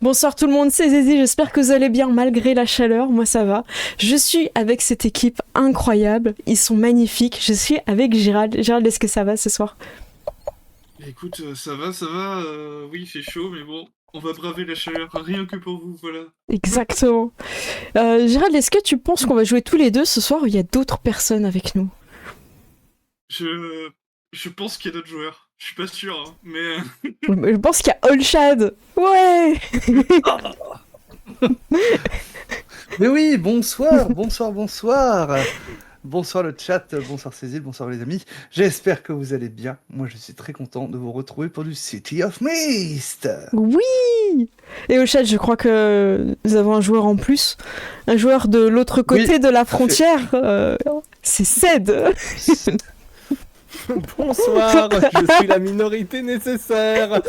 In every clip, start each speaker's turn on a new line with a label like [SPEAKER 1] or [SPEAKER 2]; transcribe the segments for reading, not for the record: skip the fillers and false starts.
[SPEAKER 1] Bonsoir tout le monde, c'est Zizi, j'espère que vous allez bien malgré la chaleur, moi ça va. Je suis avec cette équipe incroyable, ils sont magnifiques, je suis avec Gérald. Gérald, est-ce que ça va ce soir?
[SPEAKER 2] Écoute, ça va, oui, il fait chaud, mais bon, on va braver la chaleur, rien que pour vous, voilà.
[SPEAKER 1] Exactement. Gérald, est-ce que tu penses qu'on va jouer tous les deux ce soir ou il y a d'autres personnes avec nous?
[SPEAKER 2] Je, je pense qu'il y a d'autres joueurs, je suis pas sûr, hein, mais
[SPEAKER 1] Je pense qu'il y a Olshad. Ouais.
[SPEAKER 3] Mais oui, bonsoir, bonsoir, bonsoir. Bonsoir le chat, bonsoir Cécile, bonsoir les amis. J'espère que vous allez bien. Moi, je suis très content de vous retrouver pour du City of Mist.
[SPEAKER 1] Oui. Et Olshad, je crois que nous avons un joueur en plus, un joueur de l'autre côté
[SPEAKER 3] Oui,
[SPEAKER 1] de la
[SPEAKER 3] tout à fait.
[SPEAKER 1] frontière. C'est Ced.
[SPEAKER 4] Bonsoir, je suis la minorité nécessaire.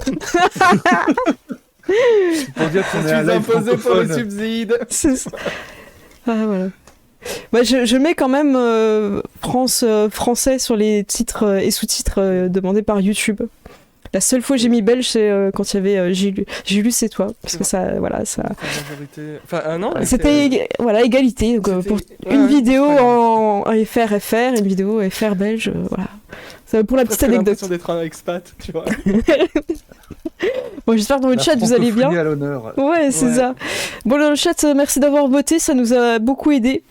[SPEAKER 3] Pour dire
[SPEAKER 4] Je
[SPEAKER 3] qu'on est
[SPEAKER 4] suis
[SPEAKER 3] un live
[SPEAKER 4] imposé pour les
[SPEAKER 3] francophone.
[SPEAKER 4] subsides.
[SPEAKER 1] C'est ça. Ah, voilà. Bah, je mets quand même français sur les titres et sous-titres demandés par YouTube. La seule fois que j'ai mis belge, c'est quand il y avait j'ai lu c'est toi. Parce que ça, voilà, ça.
[SPEAKER 4] La majorité. Enfin, non,
[SPEAKER 1] C'était voilà, égalité. Donc, pour
[SPEAKER 4] C'était-
[SPEAKER 1] une
[SPEAKER 4] ouais,
[SPEAKER 1] vidéo
[SPEAKER 4] c'est pas grave.
[SPEAKER 1] en FR, une vidéo FR belge, voilà. Ça, pour la petite
[SPEAKER 4] Presque
[SPEAKER 1] anecdote.
[SPEAKER 4] l'impression d'être un expat, tu vois.
[SPEAKER 1] Bon, j'espère que dans le
[SPEAKER 3] La
[SPEAKER 1] chat vous allez bien.
[SPEAKER 3] francophonie à l'honneur.
[SPEAKER 1] Ouais, c'est
[SPEAKER 4] Ouais.
[SPEAKER 1] ça. Bon, dans le chat, merci d'avoir voté, ça nous a beaucoup aidé.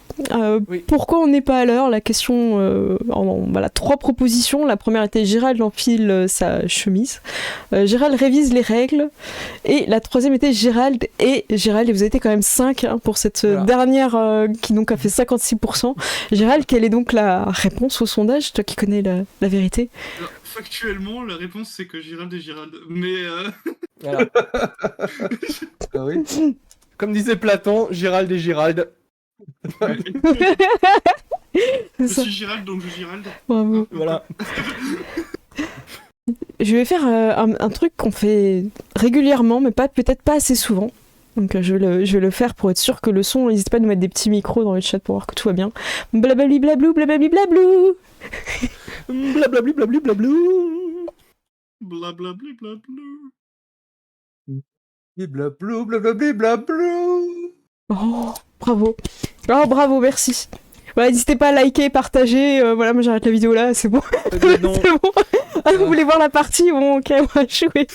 [SPEAKER 4] Oui.
[SPEAKER 1] Pourquoi on n'est pas à l'heure? La question, voilà, 3 propositions. La première était Gérald enfile sa chemise. Gérald révise les règles. Et la troisième était Gérald et Gérald. Et vous avez été quand même 5 pour cette
[SPEAKER 4] Voilà.
[SPEAKER 1] dernière qui donc a fait 56%. Gérald, quelle est donc la réponse au sondage? Toi qui connais la vérité.
[SPEAKER 2] alors, factuellement, la réponse c'est que Gérald et Gérald, mais
[SPEAKER 4] Voilà.
[SPEAKER 3] Ah oui.
[SPEAKER 4] Comme disait Platon, Gérald et Gérald.
[SPEAKER 2] ouais.
[SPEAKER 1] C'est
[SPEAKER 2] Je
[SPEAKER 1] ça.
[SPEAKER 2] suis Gérald, donc je Gérald.
[SPEAKER 1] Bravo.
[SPEAKER 4] Voilà.
[SPEAKER 1] Je vais faire un truc qu'on fait régulièrement, mais peut-être pas assez souvent. Donc je vais le faire pour être sûr que le son, n'hésitez pas à nous mettre des petits micros dans le chat pour voir que tout va bien. Blablabli blablou, blablabli blablou.
[SPEAKER 4] Blablabli blabli blablou.
[SPEAKER 2] Blablabli blablou.
[SPEAKER 3] Blablablou, blablablou, blablablou.
[SPEAKER 1] Oh, bravo. Oh, bravo, merci. Voilà, n'hésitez pas à liker, partager. Voilà, moi j'arrête la vidéo là, c'est bon.
[SPEAKER 4] Mais non.
[SPEAKER 1] C'est bon. Ah, vous voulez voir la partie? Bon, ok, on va jouer.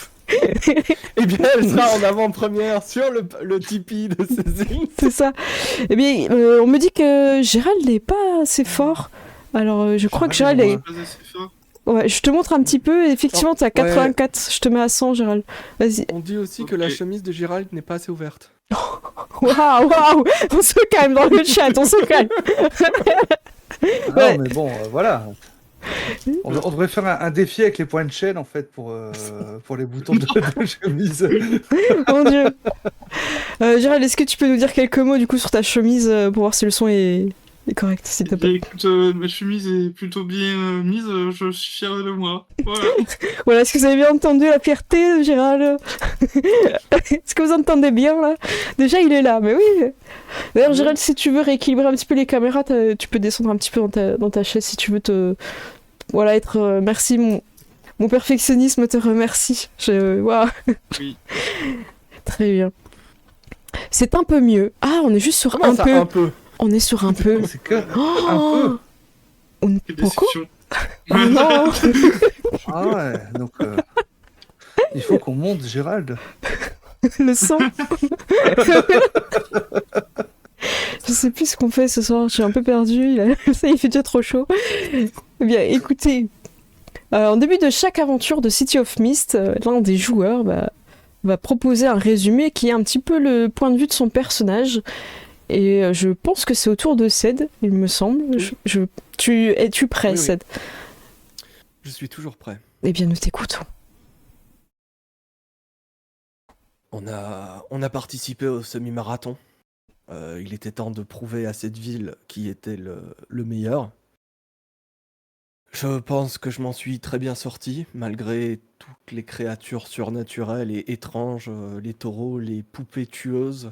[SPEAKER 4] Eh bien, elle sera en avant-première sur le Tipeee de Cécile.
[SPEAKER 1] C'est ça. Eh bien, on me dit que Gérald n'est pas assez fort. Alors, je crois que Gérald est...
[SPEAKER 2] Pas assez fort.
[SPEAKER 1] Ouais, je te montre un petit peu. Effectivement, t'es à
[SPEAKER 4] Ouais.
[SPEAKER 1] 84. Je te mets à 100, Gérald. Vas-y.
[SPEAKER 4] On dit aussi que
[SPEAKER 2] Ok.
[SPEAKER 4] la chemise de Gérald n'est pas assez ouverte.
[SPEAKER 1] Waouh, waouh. On se calme dans le chat, on se calme.
[SPEAKER 3] Ah
[SPEAKER 1] Ouais.
[SPEAKER 3] non, mais bon, voilà. On devrait faire un défi avec les points de chaîne en fait pour les boutons de chemise.
[SPEAKER 1] Mon Dieu. Gérald, est-ce que tu peux nous dire quelques mots du coup sur ta chemise pour voir si le son est correct, s'il te
[SPEAKER 2] Eh bien,
[SPEAKER 1] plaît?
[SPEAKER 2] écoute, ma chemise est plutôt bien mise, je suis fier de moi. Voilà.
[SPEAKER 1] Voilà, est-ce que vous avez bien entendu la fierté de Gérald? Est-ce que vous entendez bien là? Déjà, il est là, mais oui. D'ailleurs, Gérald, si tu veux rééquilibrer un petit peu les caméras, tu peux descendre un petit peu dans ta chaise si tu veux te. Voilà, être. Merci, mon perfectionnisme te remercie. Waouh.
[SPEAKER 2] Oui.
[SPEAKER 1] Très bien. C'est un peu mieux. Ah, on est juste sur
[SPEAKER 4] Comment
[SPEAKER 1] un
[SPEAKER 4] ça,
[SPEAKER 1] peu.
[SPEAKER 4] un peu?
[SPEAKER 1] On est sur un peu.
[SPEAKER 3] C'est que
[SPEAKER 1] Oh,
[SPEAKER 3] un peu.
[SPEAKER 1] Un
[SPEAKER 2] Quelle
[SPEAKER 1] poco?
[SPEAKER 2] déception.
[SPEAKER 1] Oh non.
[SPEAKER 3] Ah ouais, donc il faut qu'on monte Gérald.
[SPEAKER 1] Le sang. Je sais plus ce qu'on fait ce soir, je suis un peu perdue, ça il fait déjà trop chaud. Eh bien écoutez, en début de chaque aventure de City of Mist, l'un des joueurs va proposer un résumé qui est un petit peu le point de vue de son personnage. Et je pense que c'est au tour de Ced, il me semble.
[SPEAKER 4] Oui.
[SPEAKER 1] Es-tu prêt,
[SPEAKER 4] Oui, oui.
[SPEAKER 1] Ced?
[SPEAKER 4] Je suis toujours prêt.
[SPEAKER 1] Eh bien nous t'écoutons.
[SPEAKER 4] On a participé au semi-marathon. Il était temps de prouver à cette ville qui était le meilleur. Je pense que je m'en suis très bien sorti, malgré toutes les créatures surnaturelles et étranges, les taureaux, les poupées tueuses,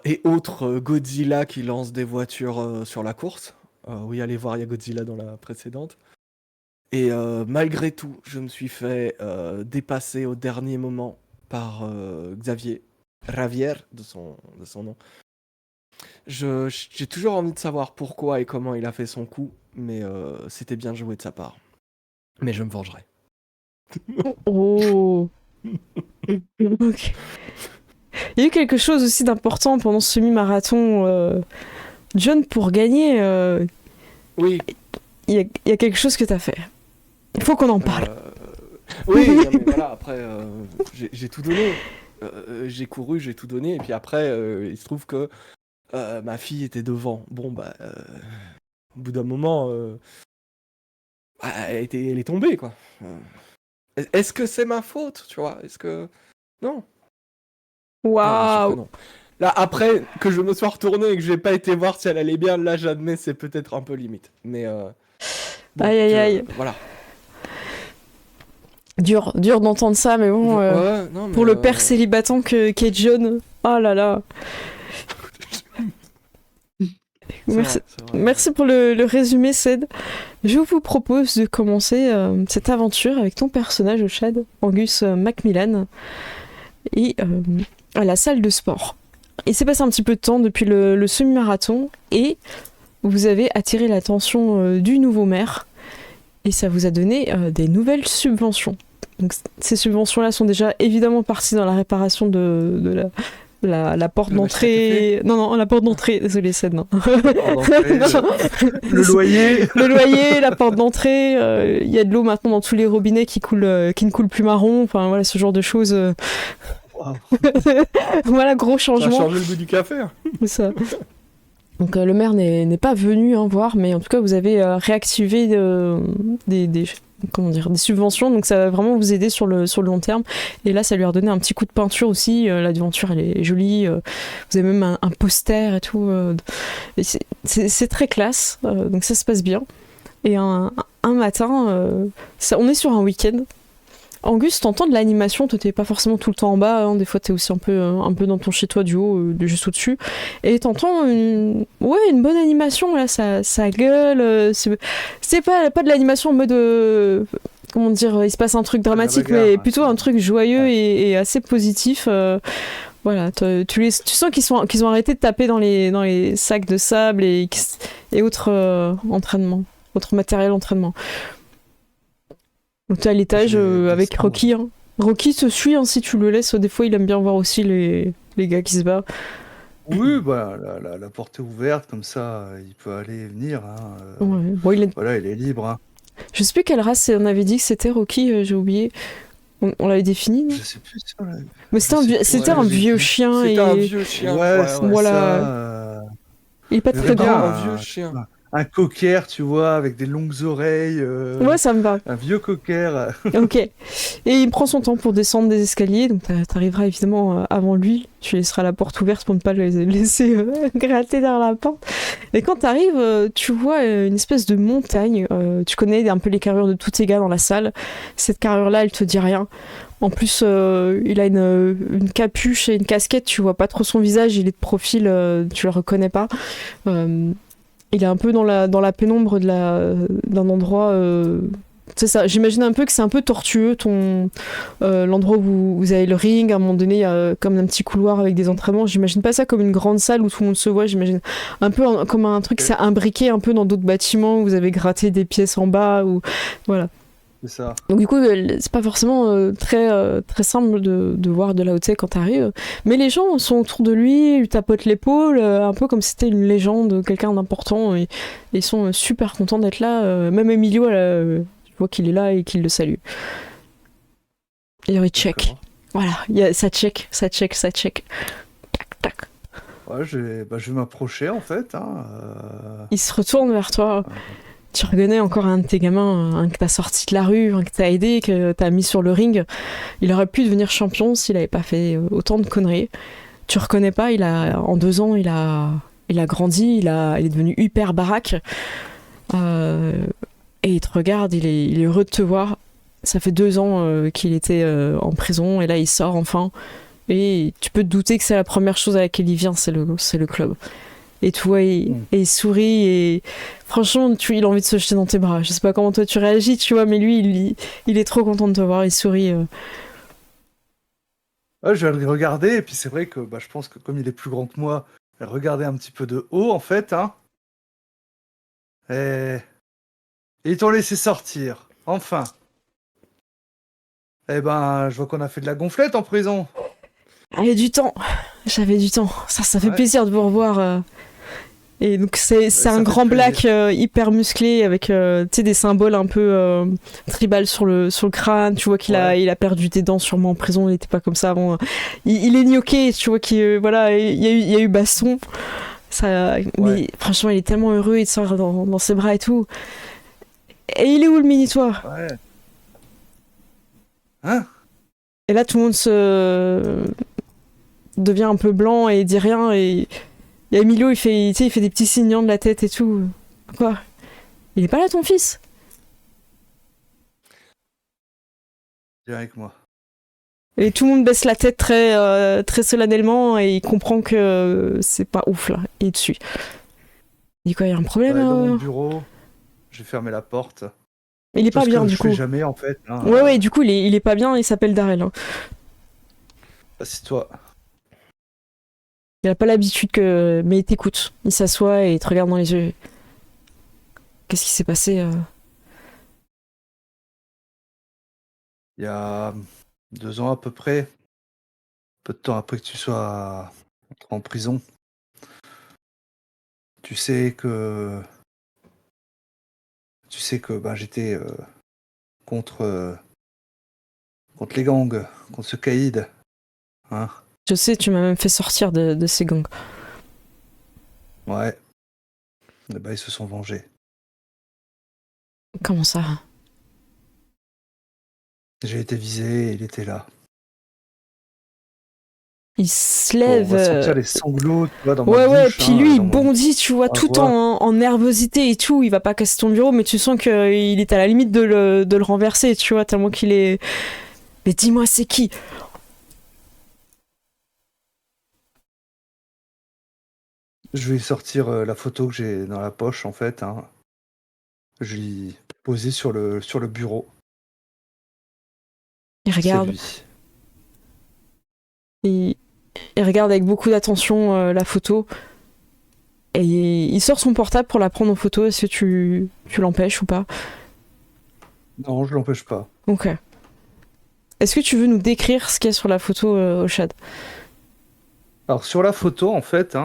[SPEAKER 4] et autres Godzilla qui lancent des voitures sur la course. Oui, allez voir, il y a Godzilla dans la précédente. Et malgré tout, je me suis fait dépasser au dernier moment par Xavier Ravière de son nom. J'ai toujours envie de savoir pourquoi et comment il a fait son coup, mais c'était bien joué de sa part. Mais je me vengerai.
[SPEAKER 1] Oh. Ok. Il y a eu quelque chose aussi d'important pendant ce semi-marathon. John, pour gagner,
[SPEAKER 4] Oui.
[SPEAKER 1] il y a quelque chose que t'as fait. Il faut qu'on en parle.
[SPEAKER 4] Oui, non, mais voilà, après, j'ai tout donné. J'ai couru, j'ai tout donné, et puis après, il se trouve que ma fille était devant. Bon, bah, au bout d'un moment, elle est tombée, quoi. Est-ce que c'est ma faute, tu vois? Est-ce que... Non. Non, bien sûr que
[SPEAKER 1] Waouh.
[SPEAKER 4] non. Là, après que je me sois retourné et que j'ai pas été voir si elle allait bien, là, j'admets, c'est peut-être un peu limite. Mais bon,
[SPEAKER 1] Aïe, aïe, aïe.
[SPEAKER 4] voilà.
[SPEAKER 1] Dur d'entendre ça, mais bon,
[SPEAKER 4] Ouais, non,
[SPEAKER 1] pour
[SPEAKER 4] mais,
[SPEAKER 1] le père célibatant qu'est John. Oh là là.
[SPEAKER 4] c'est
[SPEAKER 1] Merci.
[SPEAKER 4] vrai, c'est vrai.
[SPEAKER 1] Merci pour le résumé, Ced. Je vous propose de commencer cette aventure avec ton personnage au Chad, Angus Macmillan, et à la salle de sport. Il s'est passé un petit peu de temps depuis le semi-marathon et vous avez attiré l'attention du nouveau maire et ça vous a donné des nouvelles subventions. Donc, ces subventions-là sont déjà évidemment parties dans la réparation de la porte
[SPEAKER 4] Le machine à
[SPEAKER 1] d'entrée. Non, la porte d'entrée, désolé, Ced, non.
[SPEAKER 3] Le loyer.
[SPEAKER 1] Le loyer, la porte d'entrée, il y a de l'eau maintenant dans tous les robinets qui ne coulent plus marron, enfin voilà, ce genre de choses.
[SPEAKER 3] Wow.
[SPEAKER 1] Voilà, gros
[SPEAKER 4] Ça a
[SPEAKER 1] changement.
[SPEAKER 4] changé le goût du café. Hein.
[SPEAKER 1] C'est ça. Donc le maire n'est pas venu voir, mais en tout cas vous avez réactivé des subventions, donc ça va vraiment vous aider sur le long terme. Et là ça lui a redonné un petit coup de peinture aussi, l'aventure elle est jolie, vous avez même un poster et tout, et c'est très classe, donc ça se passe bien. Et un matin, on est sur un week-end. Angus, t'entends de l'animation, toi t'es pas forcément tout le temps en bas, hein, des fois t'es aussi un peu dans ton chez-toi du haut, juste au-dessus, et t'entends une bonne animation, là, ça gueule, c'est pas de l'animation en mode, comment dire, il se passe un truc dramatique,
[SPEAKER 3] bagarre,
[SPEAKER 1] mais
[SPEAKER 3] hein,
[SPEAKER 1] plutôt
[SPEAKER 3] ça.
[SPEAKER 1] un truc joyeux et assez positif, voilà, tu sens qu'ils ont arrêté de taper dans les sacs de sable et autres entraînements, autres matériel d'entraînement. Donc t'es à l'étage
[SPEAKER 3] Je vais
[SPEAKER 1] avec
[SPEAKER 3] descendre.
[SPEAKER 1] Rocky. Hein. Rocky te suit hein, si tu le laisses. Des fois, il aime bien voir aussi les gars qui se battent.
[SPEAKER 3] Oui, bah, la porte est ouverte, comme ça, il peut aller et venir. Hein,
[SPEAKER 1] Ouais. Bon,
[SPEAKER 3] Voilà, il est libre. Hein.
[SPEAKER 1] je sais plus quelle race on avait dit que c'était Rocky, j'ai oublié. On l'avait défini, non?
[SPEAKER 3] Je sais plus ça. Là.
[SPEAKER 1] Mais
[SPEAKER 3] je sais plus,
[SPEAKER 1] c'était
[SPEAKER 3] ouais,
[SPEAKER 1] un
[SPEAKER 3] j'ai
[SPEAKER 1] vieux
[SPEAKER 3] dit.
[SPEAKER 1] chien
[SPEAKER 4] C'était
[SPEAKER 1] et
[SPEAKER 4] un vieux chien.
[SPEAKER 3] Ouais, c'est
[SPEAKER 1] Voilà.
[SPEAKER 3] ça.
[SPEAKER 1] il est pas
[SPEAKER 3] Mais
[SPEAKER 1] très
[SPEAKER 3] regarde,
[SPEAKER 1] grand.
[SPEAKER 4] Un vieux chien.
[SPEAKER 3] Un cocker, tu vois, avec des longues oreilles.
[SPEAKER 1] Ouais, ça me va.
[SPEAKER 3] Un vieux cocker.
[SPEAKER 1] Ok. Et il prend son temps pour descendre des escaliers, donc t'arriveras évidemment avant lui. Tu laisseras la porte ouverte pour ne pas le laisser gratter derrière la porte. Et quand t'arrives, tu vois une espèce de montagne. Tu connais un peu les carrures de tous tes gars dans la salle. Cette carrure-là, elle te dit rien. En plus, il a une capuche et une casquette. Tu vois pas trop son visage. Il est de profil, tu le reconnais pas. Il est un peu dans la pénombre d'un endroit. C'est ça. J'imagine un peu que c'est un peu tortueux l'endroit où vous avez le ring. À un moment donné, il y a comme un petit couloir avec des entraînements. J'imagine pas ça comme une grande salle où tout le monde se voit. J'imagine un peu comme un truc, c'est imbriqué un peu dans d'autres bâtiments où vous avez gratté des pièces en bas ou voilà.
[SPEAKER 3] C'est ça.
[SPEAKER 1] Donc du coup, c'est pas forcément très simple de voir de là où t'es quand t'arrives. Mais les gens sont autour de lui, lui tapotent l'épaule, un peu comme si c'était une légende, quelqu'un d'important. Et ils sont super contents d'être là. Même Emilio, je vois qu'il est là et qu'il le salue. Et il check. Voilà, ça check. Tac, tac.
[SPEAKER 3] Ouais, je vais m'approcher en fait. Hein,
[SPEAKER 1] Il se retourne vers toi. Tu reconnais encore un de tes gamins, un que t'as sorti de la rue, un que t'as aidé, que t'as mis sur le ring. Il aurait pu devenir champion s'il avait pas fait autant de conneries. Tu reconnais pas, en 2 ans, il a grandi, il est devenu hyper baraque. Et il te regarde, il est heureux de te voir. Ça fait 2 ans qu'il était en prison et là il sort enfin. Et tu peux te douter que c'est la première chose à laquelle il vient, c'est le club. Et tu vois, il sourit et franchement, il a envie de se jeter dans tes bras. Je sais pas comment toi tu réagis, tu vois, mais lui, il est trop content de te voir, il sourit.
[SPEAKER 3] Ouais, je vais le regarder, et puis c'est vrai que je pense que comme il est plus grand que moi, je vais le regarder un petit peu de haut, en fait, hein. Et ils t'ont laissé sortir, enfin. Eh ben, je vois qu'on a fait de la gonflette en prison.
[SPEAKER 1] J'avais du temps. J'avais du temps. Ça fait
[SPEAKER 3] Ouais.
[SPEAKER 1] plaisir de vous revoir. Et donc c'est
[SPEAKER 3] ça
[SPEAKER 1] un
[SPEAKER 3] fait
[SPEAKER 1] grand
[SPEAKER 3] plaisir.
[SPEAKER 1] black hyper musclé avec tu sais, des symboles un peu tribal sur le crâne. Tu vois qu'il
[SPEAKER 3] Ouais.
[SPEAKER 1] il a perdu des dents sûrement en prison. Il n'était pas comme ça avant. Il est gnoqué. Tu vois qu'il voilà, il y a eu baston. Ça, mais franchement, il est tellement heureux. Il te sort dans ses bras et tout. Et il est où le mini-toit?
[SPEAKER 3] Ouais. Hein?
[SPEAKER 1] Et là, tout le monde se devient un peu blanc et dit rien. Et il y a Emilio, tu sais, il fait des petits signants de la tête et tout. Quoi? Il est pas là, ton fils?
[SPEAKER 3] Viens avec moi.
[SPEAKER 1] Et tout le monde baisse la tête très solennellement et il comprend que c'est pas ouf là. Il te suit. Il dit quoi, il y a un problème?
[SPEAKER 3] Ouais, dans mon bureau, j'ai fermé la porte.
[SPEAKER 1] Il est pas
[SPEAKER 3] Parce
[SPEAKER 1] bien
[SPEAKER 3] que
[SPEAKER 1] du
[SPEAKER 3] je fais
[SPEAKER 1] coup.
[SPEAKER 3] jamais, en fait. Hein.
[SPEAKER 1] Ouais, du coup, il est pas bien, il s'appelle Darrell. Hein.
[SPEAKER 3] Assieds-toi.
[SPEAKER 1] Il a pas l'habitude que. Mais il t'écoute. Il s'assoit et il te regarde dans les yeux. Qu'est-ce qui s'est passé?
[SPEAKER 3] Il y a 2 ans à peu près, peu de temps après que tu sois entré en prison, tu sais que j'étais contre les gangs, contre ce caïd. Hein.
[SPEAKER 1] Je sais, tu m'as même fait sortir de ces gangs.
[SPEAKER 3] Ouais. Et ils se sont vengés.
[SPEAKER 1] Comment ça?
[SPEAKER 3] J'ai été visé et il était là.
[SPEAKER 1] Il se
[SPEAKER 3] On
[SPEAKER 1] lève.
[SPEAKER 3] va sentir les sanglots, tu vois, dans ma
[SPEAKER 1] Ouais,
[SPEAKER 3] bouche.
[SPEAKER 1] puis
[SPEAKER 3] hein,
[SPEAKER 1] lui, il
[SPEAKER 3] dans mon-
[SPEAKER 1] bondit, tu vois,
[SPEAKER 3] ma
[SPEAKER 1] tout
[SPEAKER 3] voix.
[SPEAKER 1] en nervosité et tout. Il va pas casser ton bureau, mais tu sens qu'il est à la limite de le renverser, tu vois, tellement qu'il est. Mais dis-moi, c'est qui?
[SPEAKER 3] Je vais sortir la photo que j'ai dans la poche, en fait. Hein. Je l'ai posée sur le bureau.
[SPEAKER 1] Il
[SPEAKER 3] C'est
[SPEAKER 1] regarde.
[SPEAKER 3] lui.
[SPEAKER 1] Il regarde avec beaucoup d'attention la photo. Et il sort son portable pour la prendre en photo. Est-ce que tu l'empêches ou pas?
[SPEAKER 3] Non, je l'empêche pas.
[SPEAKER 1] Ok. Est-ce que tu veux nous décrire ce qu'il y a sur la photo, Oshad?
[SPEAKER 3] Alors sur la photo, en fait,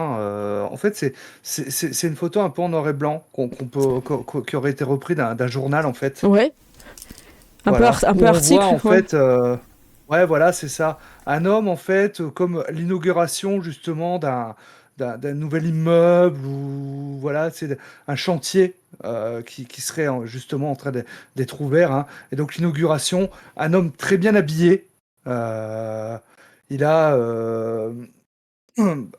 [SPEAKER 3] c'est une photo un peu en noir et blanc qui aurait été repris d'un journal, en fait.
[SPEAKER 1] Ouais. Un
[SPEAKER 3] Voilà.
[SPEAKER 1] peu
[SPEAKER 3] Où on
[SPEAKER 1] article.
[SPEAKER 3] voit, en
[SPEAKER 1] Ouais.
[SPEAKER 3] fait, ouais, voilà, c'est ça. Un homme, en fait, comme l'inauguration justement d'un nouvel immeuble ou voilà, c'est un chantier qui serait justement en train d'être ouvert. Hein. Et donc l'inauguration, un homme très bien habillé. Il a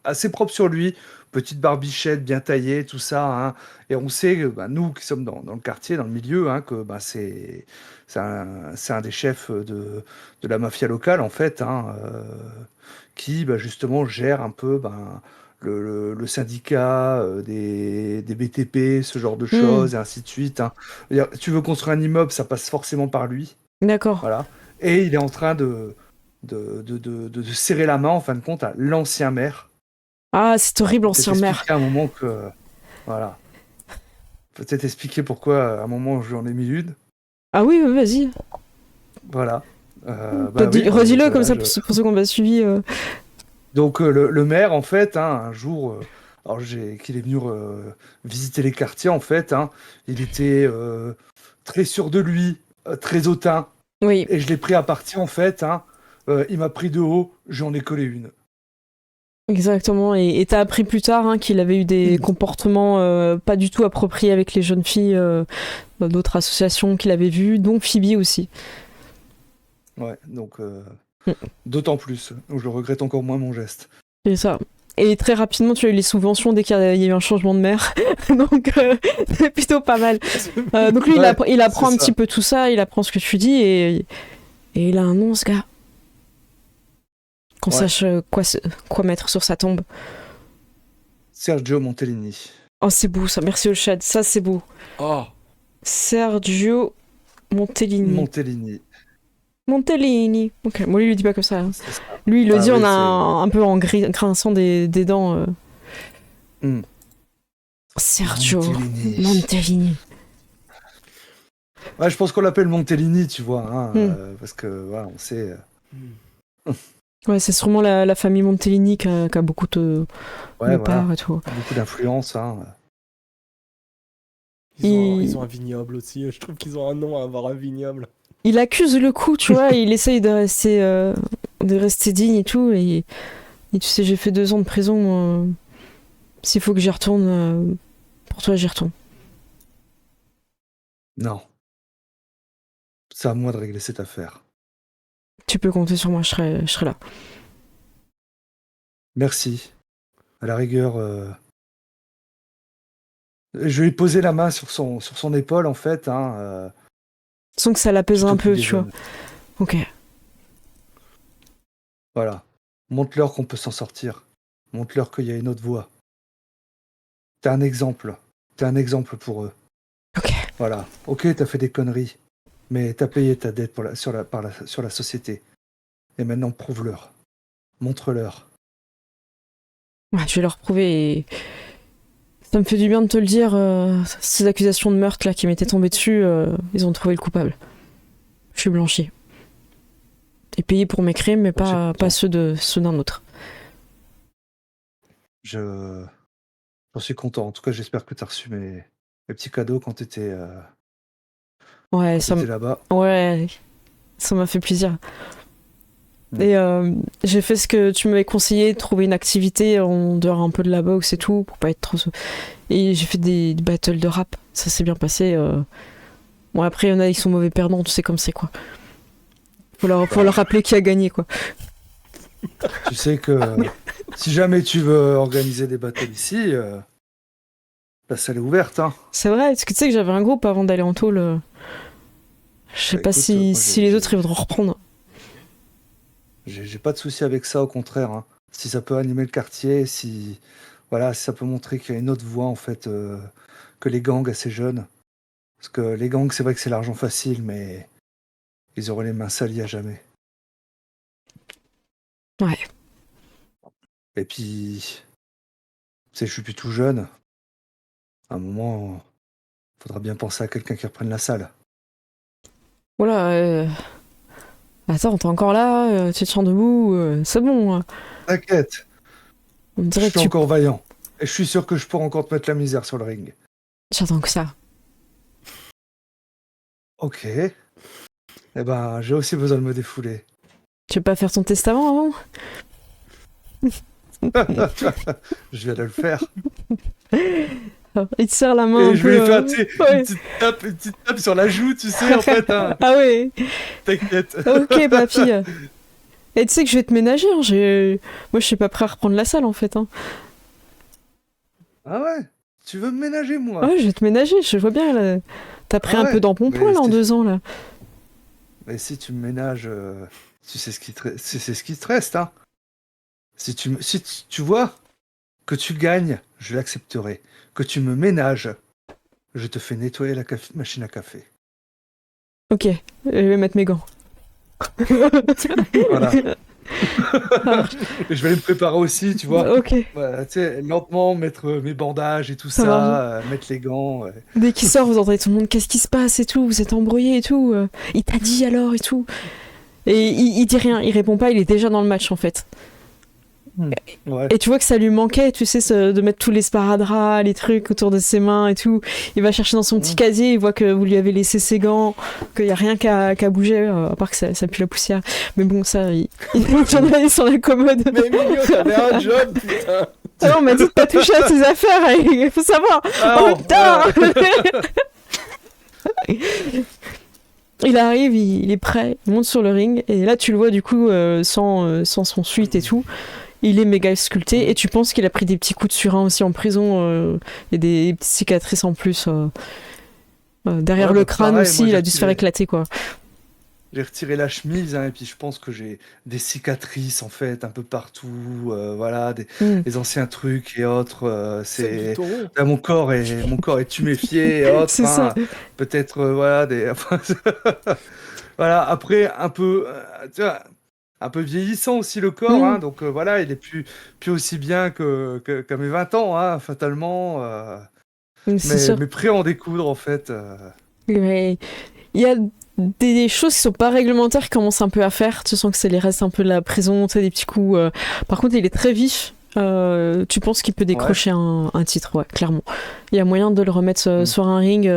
[SPEAKER 3] assez propre sur lui, petite barbichette bien taillée, tout ça. Hein. Et on sait, nous qui sommes dans le quartier, dans le milieu, hein, que c'est un des chefs de la mafia locale, en fait, hein, qui justement gère un peu le syndicat des BTP, ce genre de choses, et ainsi de suite. Hein. C'est-à-dire, tu veux construire un immeuble, ça passe forcément par lui.
[SPEAKER 1] D'accord.
[SPEAKER 3] Voilà. Et il est en train de serrer la main, en fin de compte, à l'ancien maire.
[SPEAKER 1] Ah, c'est horrible, ancien maire.
[SPEAKER 3] Expliquer à un moment que... Voilà. Peut-être expliquer pourquoi, à un moment, j'en ai mis une.
[SPEAKER 1] Ah oui, vas-y.
[SPEAKER 3] Voilà.
[SPEAKER 1] Redis-le comme ça pour ceux qui ont pas suivi.
[SPEAKER 3] Donc, le maire, en fait, hein, un jour... alors, qu'il est venu visiter les quartiers, en fait. Hein, il était très sûr de lui, très hautain.
[SPEAKER 1] Oui.
[SPEAKER 3] Et je l'ai pris à partie, en fait. Hein, il m'a pris de haut, j'en ai collé une.
[SPEAKER 1] Exactement, et t'as appris plus tard hein, qu'il avait eu des comportements pas du tout appropriés avec les jeunes filles d'autres associations qu'il avait vues, dont Phoebe aussi.
[SPEAKER 3] Ouais, donc d'autant plus. Je regrette encore moins mon geste.
[SPEAKER 1] C'est ça. Et très rapidement, tu as eu les subventions dès qu'il y a eu un changement de maire. Donc, c'est plutôt pas mal. Donc lui,
[SPEAKER 3] Ouais,
[SPEAKER 1] il apprend un
[SPEAKER 3] c'est
[SPEAKER 1] petit peu tout ça, il apprend ce que tu dis, et il a un nom, ce gars. Qu'on sache quoi mettre sur sa tombe.
[SPEAKER 3] Sergio Montellini.
[SPEAKER 1] Oh, c'est beau ça, merci Oshad, ça c'est beau.
[SPEAKER 4] Oh,
[SPEAKER 1] Sergio Montellini.
[SPEAKER 3] Montellini.
[SPEAKER 1] Montellini. Ok, bon, lui, il le dit pas comme ça. Hein.
[SPEAKER 3] C'est ça.
[SPEAKER 1] Lui, il le
[SPEAKER 3] Ah
[SPEAKER 1] dit
[SPEAKER 3] oui,
[SPEAKER 1] en un peu en grinçant des dents.
[SPEAKER 3] Hmm.
[SPEAKER 1] Sergio
[SPEAKER 3] Montellini.
[SPEAKER 1] Montellini.
[SPEAKER 3] Ouais, je pense qu'on l'appelle Montellini, tu vois, hein, parce que voilà, on sait.
[SPEAKER 1] Ouais, c'est sûrement la famille Montellini qui a beaucoup de
[SPEAKER 3] Ouais, voilà,
[SPEAKER 1] parts et tout.
[SPEAKER 3] beaucoup d'influence. Hein.
[SPEAKER 4] Ils ont un vignoble aussi. Je trouve qu'ils ont un nom à avoir un vignoble.
[SPEAKER 1] Il accuse le coup, tu vois, il essaye de rester digne et tout, et tu sais, j'ai fait 2 ans de prison, moi. S'il faut que j'y retourne, pour toi, j'y retourne.
[SPEAKER 3] Non. C'est à moi de régler cette affaire.
[SPEAKER 1] Tu peux compter sur moi, je serai là.
[SPEAKER 3] Merci. À la rigueur, je lui ai posé la main sur son épaule, en fait. Hein,
[SPEAKER 1] Sans que ça l'apaise
[SPEAKER 3] tu
[SPEAKER 1] un
[SPEAKER 3] t'occupes
[SPEAKER 1] peu,
[SPEAKER 3] des
[SPEAKER 1] tu vois.
[SPEAKER 3] jeunes.
[SPEAKER 1] Ok.
[SPEAKER 3] Voilà. Montre-leur qu'on peut s'en sortir. Montre-leur qu'il y a une autre voie. T'es un exemple. T'es un exemple pour eux.
[SPEAKER 1] Ok.
[SPEAKER 3] Voilà. Ok, t'as fait des conneries. Mais t'as payé ta dette sur la société. Et maintenant, prouve-leur. Montre-leur.
[SPEAKER 1] Ouais, je vais leur prouver. Et ça me fait du bien de te le dire. Ces accusations de meurtre là qui m'étaient tombées dessus, ils ont trouvé le coupable. Je suis blanchi. Et payé pour mes crimes, mais pas ceux d'un autre.
[SPEAKER 3] J'en suis content. En tout cas, j'espère que t'as reçu mes petits cadeaux quand t'étais
[SPEAKER 1] Ouais,
[SPEAKER 3] là-bas.
[SPEAKER 1] Ouais, ça m'a fait plaisir. Et j'ai fait ce que tu m'avais conseillé, de trouver une activité en dehors un peu de la boxe et tout, pour pas être trop... Et j'ai fait des battles de rap, ça s'est bien passé. Bon, après, il y en a, ils sont mauvais perdants, tu sais comme c'est, quoi. Faut leur rappeler qui a gagné, quoi.
[SPEAKER 3] Tu sais que si jamais tu veux organiser des battles ici, la salle est ouverte. Hein.
[SPEAKER 1] C'est vrai, parce que tu sais que j'avais un groupe avant d'aller en tôle. Je sais pas
[SPEAKER 3] écoute,
[SPEAKER 1] si
[SPEAKER 3] moi,
[SPEAKER 1] les autres, ils voudront reprendre.
[SPEAKER 3] J'ai pas de souci avec ça, au contraire. Hein. Si ça peut animer le quartier, si ça peut montrer qu'il y a une autre voie en fait que les gangs assez jeunes. Parce que les gangs, c'est vrai que c'est l'argent facile, mais ils auront les mains salies à jamais.
[SPEAKER 1] Ouais.
[SPEAKER 3] Et puis, tu sais, je suis plus tout jeune. À un moment, faudra bien penser à quelqu'un qui reprenne la salle.
[SPEAKER 1] Voilà, attends, t'es encore là, tu te tiens debout, c'est bon.
[SPEAKER 3] T'inquiète,
[SPEAKER 1] On
[SPEAKER 3] je
[SPEAKER 1] dirait
[SPEAKER 3] suis
[SPEAKER 1] que tu...
[SPEAKER 3] encore vaillant. Et je suis sûr que je pourrai encore te mettre la misère sur le ring.
[SPEAKER 1] J'attends que ça.
[SPEAKER 3] Ok. Eh ben, j'ai aussi besoin de me défouler.
[SPEAKER 1] Tu veux pas faire ton testament avant?
[SPEAKER 3] Je viens de le faire.
[SPEAKER 1] Il te serre la main
[SPEAKER 3] Et
[SPEAKER 1] un
[SPEAKER 3] je
[SPEAKER 1] peu...
[SPEAKER 3] vais lui faire tu sais,
[SPEAKER 1] ouais.
[SPEAKER 3] une petite tape sur la joue, tu sais, en fait. Hein.
[SPEAKER 1] Ah ouais.
[SPEAKER 3] T'inquiète.
[SPEAKER 1] Ok, papy. Et tu sais que je vais te ménager. Hein. Moi, je suis pas prêt à reprendre la salle, en fait. Hein.
[SPEAKER 3] Ah ouais? Tu veux me ménager, moi?
[SPEAKER 1] Ouais, je vais te ménager. Je vois bien, là. T'as pris un peu dans ton poids, là, en 2 ans, là.
[SPEAKER 3] Mais si tu me ménages, tu sais ce qui te reste, hein. Si tu vois que tu gagnes, je l'accepterai. Que tu me ménages, je te fais nettoyer la machine à café.
[SPEAKER 1] Ok, je vais mettre mes gants.
[SPEAKER 3] Voilà. Je vais me préparer aussi, tu vois.
[SPEAKER 1] Ok.
[SPEAKER 3] Voilà, tu sais, lentement mettre mes bandages et tout
[SPEAKER 1] Ça
[SPEAKER 3] ça, mettre les gants. Ouais.
[SPEAKER 1] Dès qu'il sort, vous entendez tout le monde, qu'est-ce qui se passe et tout, vous êtes embrouillés et tout. Il t'a dit alors et tout. Et il dit rien, il répond pas, il est déjà dans le match en fait.
[SPEAKER 3] Ouais.
[SPEAKER 1] Et tu vois que ça lui manquait, tu sais, de mettre tous les sparadraps, les trucs autour de ses mains et tout. Il va chercher dans son petit casier, il voit que vous lui avez laissé ses gants, qu'il n'y a rien qu'à bouger, à part que ça pue la poussière. Mais bon, ça, il est sur la commode.
[SPEAKER 4] Mais Emilio, t'avais un job, putain.
[SPEAKER 1] Ah non, on m'a dit de pas toucher à ses affaires, il faut savoir. Oh putain. Il arrive, il est prêt, il monte sur le ring, et là tu le vois du coup sans son suite et tout. Il est méga sculpté, et tu penses qu'il a pris des petits coups de surin aussi en prison, et des petites cicatrices en plus. Derrière le crâne
[SPEAKER 3] pareil,
[SPEAKER 1] aussi,
[SPEAKER 3] moi,
[SPEAKER 1] il a dû se faire éclater quoi.
[SPEAKER 3] J'ai retiré la chemise, hein, et puis je pense que j'ai des cicatrices en fait un peu partout, voilà, des anciens trucs et autres.
[SPEAKER 4] Celle du
[SPEAKER 3] C'est
[SPEAKER 4] taureau.
[SPEAKER 3] là, mon corps est tuméfié et autres.
[SPEAKER 1] C'est ça.
[SPEAKER 3] Hein, peut-être voilà des. Enfin, voilà, après un peu, tu vois, un peu vieillissant aussi le corps, hein, donc voilà, il est plus aussi bien qu'à mes 20 ans, hein, fatalement.
[SPEAKER 1] C'est sûr.
[SPEAKER 3] Mais prêt à en découdre en fait.
[SPEAKER 1] Mais il y a des choses qui sont pas réglementaires qui commencent un peu à faire. Tu sens que c'est les restes un peu de la prison, tu sais, des petits coups. Par contre, il est très vif. Tu penses qu'il peut décrocher un titre, ouais, clairement. Il y a moyen de le remettre sur un ring.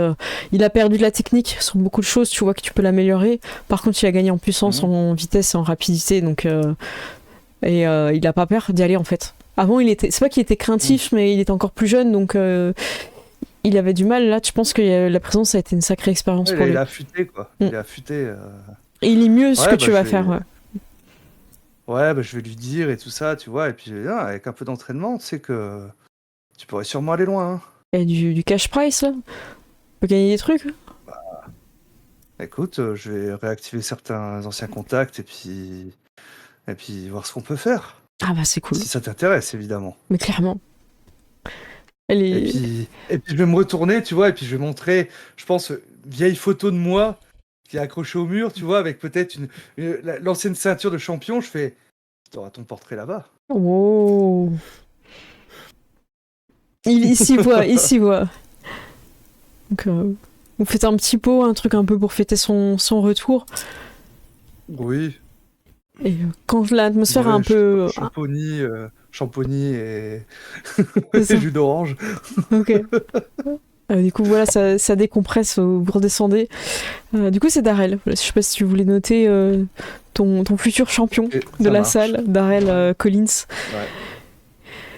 [SPEAKER 1] Il a perdu de la technique sur beaucoup de choses. Tu vois que tu peux l'améliorer. Par contre, il a gagné en puissance, en vitesse et en rapidité. Donc, il a pas peur d'y aller en fait. Avant, c'est pas qu'il était craintif, mais il était encore plus jeune, donc. Il avait du mal, là, tu penses que la prison, ça a été une sacrée expérience pour lui.
[SPEAKER 3] Il a affûté, quoi. Il a affûté.
[SPEAKER 1] Et il est mieux ce que tu vas faire, ouais.
[SPEAKER 3] Ouais, bah, je vais lui dire et tout ça, tu vois. Et puis, avec un peu d'entraînement, tu sais que tu pourrais sûrement aller loin. Hein.
[SPEAKER 1] Et du cash price, là. On peut gagner des trucs.
[SPEAKER 3] Bah, écoute, je vais réactiver certains anciens contacts et puis voir ce qu'on peut faire.
[SPEAKER 1] Ah bah, c'est cool.
[SPEAKER 3] Si ça t'intéresse, évidemment.
[SPEAKER 1] Mais clairement.
[SPEAKER 3] Et puis je vais me retourner, tu vois, et puis je vais montrer, je pense, une vieille photo de moi qui est accrochée au mur, tu vois, avec peut-être l'ancienne ceinture de champion. Je fais, t'auras ton portrait là-bas.
[SPEAKER 1] Oh. Il s'y voit, il s'y voit. Donc, vous faites un petit pot, un truc un peu pour fêter son retour.
[SPEAKER 3] Oui.
[SPEAKER 1] Et quand l'atmosphère est un peu...
[SPEAKER 3] Champony et
[SPEAKER 1] ça.
[SPEAKER 3] jus d'orange.
[SPEAKER 1] Ok. Du coup, voilà, ça décompresse, vous redescendez. Du coup, c'est Darrell. Je sais pas si tu voulais noter ton futur champion de la salle, Darrell Collins.
[SPEAKER 3] Ouais.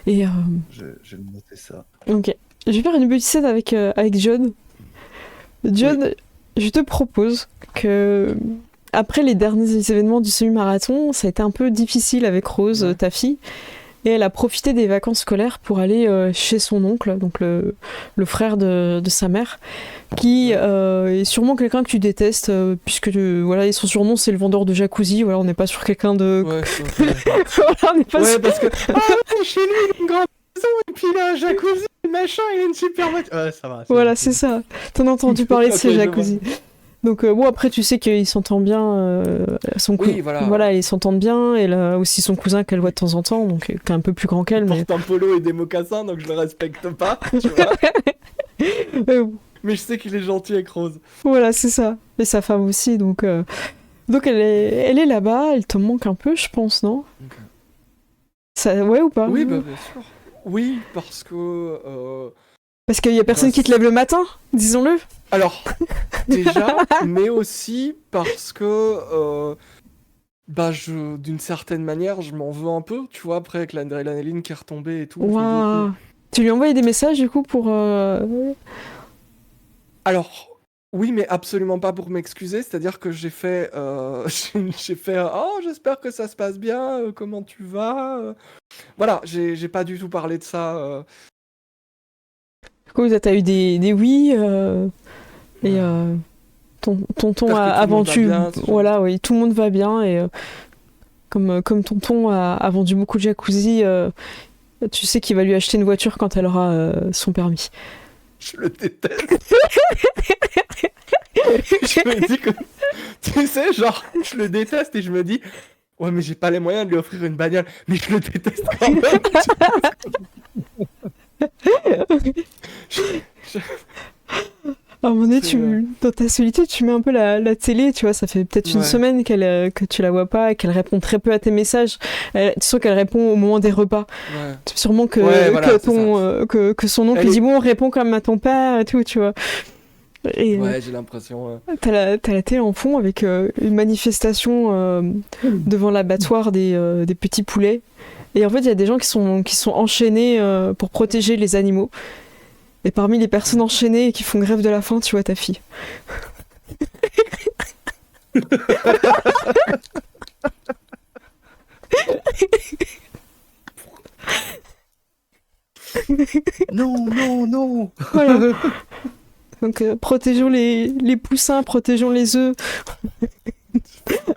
[SPEAKER 1] Et,
[SPEAKER 3] je vais noter ça.
[SPEAKER 1] Ok. Je vais faire une petite scène avec John. John, je te propose que... Après les derniers événements du semi-marathon, ça a été un peu difficile avec Rose, ta fille. Et elle a profité des vacances scolaires pour aller chez son oncle, donc le frère de sa mère, qui est sûrement quelqu'un que tu détestes, puisque voilà, son surnom c'est le vendeur de jacuzzi. Voilà, on n'est pas sur quelqu'un de.
[SPEAKER 4] Ouais,
[SPEAKER 1] voilà, on n'est pas sur...
[SPEAKER 3] parce que chez lui il a une grande maison et puis il a un jacuzzi, machin, il a une super voiture. Ouais, ça va.
[SPEAKER 1] Voilà, c'est ça. T'en as entendu parler de ces jacuzzi. Donc bon, après tu sais qu'il s'entend bien, voilà, ils s'entendent bien, et là aussi son cousin qu'elle voit de temps en temps, donc qui est un peu plus grand qu'elle.
[SPEAKER 4] Il porte un polo et des mocassins, donc je le respecte pas, tu vois. Mais je sais qu'il est gentil avec Rose.
[SPEAKER 1] Voilà, c'est ça. Et sa femme aussi, donc elle est là-bas, elle te manque un peu, je pense, non?
[SPEAKER 4] Okay.
[SPEAKER 1] Ça, ouais ou pas?
[SPEAKER 4] Oui, bah bien sûr. Oui, parce que...
[SPEAKER 1] Parce qu'il y a personne qui te lève le matin, disons-le.
[SPEAKER 4] Alors, déjà, mais aussi parce que, d'une certaine manière, je m'en veux un peu, tu vois, après avec l'adrénaline qui est retombée et tout.
[SPEAKER 1] Waouh. Tu lui as envoyé des messages, du coup, pour...
[SPEAKER 4] Alors, oui, mais absolument pas pour m'excuser, c'est-à-dire que j'ai fait, oh, j'espère que ça se passe bien, comment tu vas Voilà, j'ai pas du tout parlé de ça.
[SPEAKER 1] Du coup, t'as eu des oui, et tonton a vendu... Voilà, oui, tout le monde va bien, et comme tonton a vendu beaucoup de jacuzzi, tu sais qu'il va lui acheter une voiture quand elle aura son permis.
[SPEAKER 4] Je le déteste. Je me dis que... Tu sais, genre, je le déteste et je me dis... Ouais, mais j'ai pas les moyens de lui offrir une bagnole. Mais je le déteste quand même.
[SPEAKER 1] À un moment donné, dans ta solitude, tu mets un peu la télé, tu vois, ça fait peut-être une semaine que tu la vois pas, et qu'elle répond très peu à tes messages. Tu sens qu'elle répond au moment des repas. Ouais. Sûrement que son oncle dit bon, réponds comme à ton père et tout, tu vois. Et,
[SPEAKER 4] j'ai l'impression.
[SPEAKER 1] T'as la télé en fond avec une manifestation devant l'abattoir des petits poulets. Et en fait, il y a des gens qui sont enchaînés pour protéger les animaux. Et parmi les personnes enchaînées qui font grève de la faim, tu vois ta fille.
[SPEAKER 3] Non.
[SPEAKER 1] Voilà. Donc protégeons les poussins, protégeons les œufs.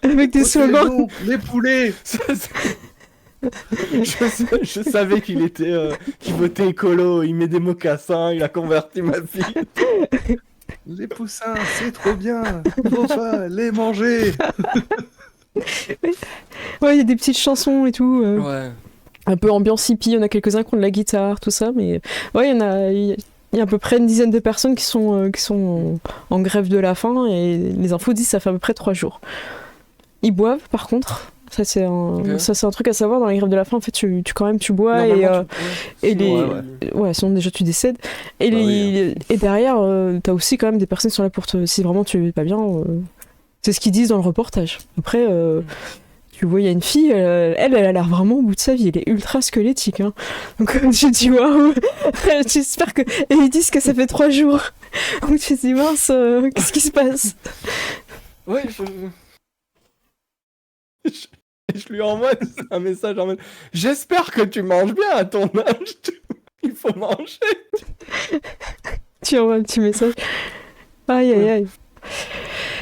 [SPEAKER 1] Avec des slogans.
[SPEAKER 3] Votez non, les poulets.
[SPEAKER 4] Je savais qu'il était, qu'il votait écolo, il met des mocassins, il a converti ma fille.
[SPEAKER 3] Les poussins, c'est trop bien. Faut pas les manger.
[SPEAKER 1] Ouais, il y a des petites chansons et tout.
[SPEAKER 4] Ouais.
[SPEAKER 1] Un peu ambiance hippie, il y en a quelques-uns qui ont de la guitare, tout ça, mais ouais, il y a à peu près une dizaine de personnes qui sont en grève de la faim, et les infos disent que ça fait à peu près 3 jours. Ils boivent, par contre. Ça, c'est un truc à savoir dans les grèves de la faim. En fait, tu bois, et sinon déjà tu décèdes. Et derrière, t'as aussi quand même des personnes qui sont là pour te... Si vraiment tu vas pas bien, c'est ce qu'ils disent dans le reportage. Après, tu vois, il y a une fille, elle a l'air vraiment au bout de sa vie. Elle est ultra squelettique. Hein. Donc tu te dis, waouh, j'espère que... Et ils disent que ça fait 3 jours. Donc tu te dis, mince, qu'est-ce qui se passe?
[SPEAKER 4] Ouais, je lui envoie un message en mode j'espère que tu manges bien à ton âge. Il faut manger.
[SPEAKER 1] Tu envoies un petit message. Aïe, aïe, aïe.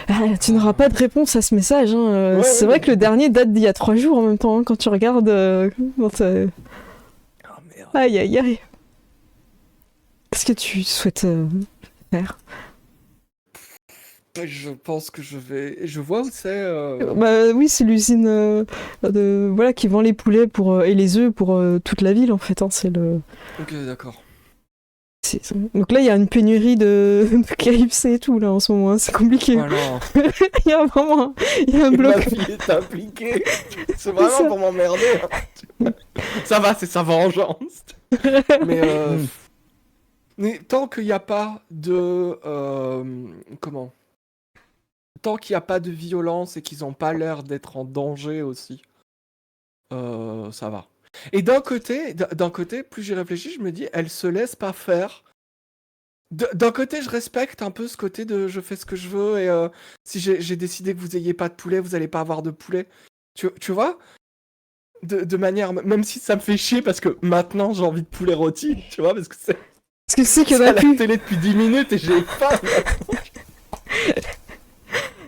[SPEAKER 1] Ah, tu n'auras pas de réponse à ce message. Hein. C'est vrai que le dernier date d'il y a 3 jours en même temps, hein, quand tu regardes.
[SPEAKER 4] Oh merde.
[SPEAKER 1] Aïe, aïe, aïe. Qu'est-ce que tu souhaites faire?
[SPEAKER 4] Je pense que je vais. Je vois où c'est.
[SPEAKER 1] Bah oui, c'est l'usine qui vend les poulets et les œufs pour toute la ville en fait. Hein, c'est le.
[SPEAKER 4] Ok, d'accord.
[SPEAKER 1] Donc là, il y a une pénurie de KFC et tout là en ce moment. Hein, c'est compliqué.
[SPEAKER 4] Voilà.
[SPEAKER 1] Il y a vraiment un
[SPEAKER 4] Ma
[SPEAKER 1] bloc.
[SPEAKER 4] fille est impliquée. C'est vraiment pour m'emmerder. Hein. Ça va, c'est sa vengeance. Mais tant qu'il n'y a pas de. Comment? Tant qu'il n'y a pas de violence et qu'ils n'ont pas l'air d'être en danger aussi, ça va. Et d'un côté, plus j'y réfléchis, je me dis, elle se laisse pas faire. D'un côté, je respecte un peu ce côté de je fais ce que je veux et si j'ai décidé que vous ayez pas de poulet, vous allez pas avoir de poulet. Tu vois? De manière, même si ça me fait chier parce que maintenant j'ai envie de poulet rôti, tu vois, parce que c'est
[SPEAKER 1] qu'il y en a
[SPEAKER 4] à la
[SPEAKER 1] plus.
[SPEAKER 4] télé depuis 10 minutes et j'ai faim.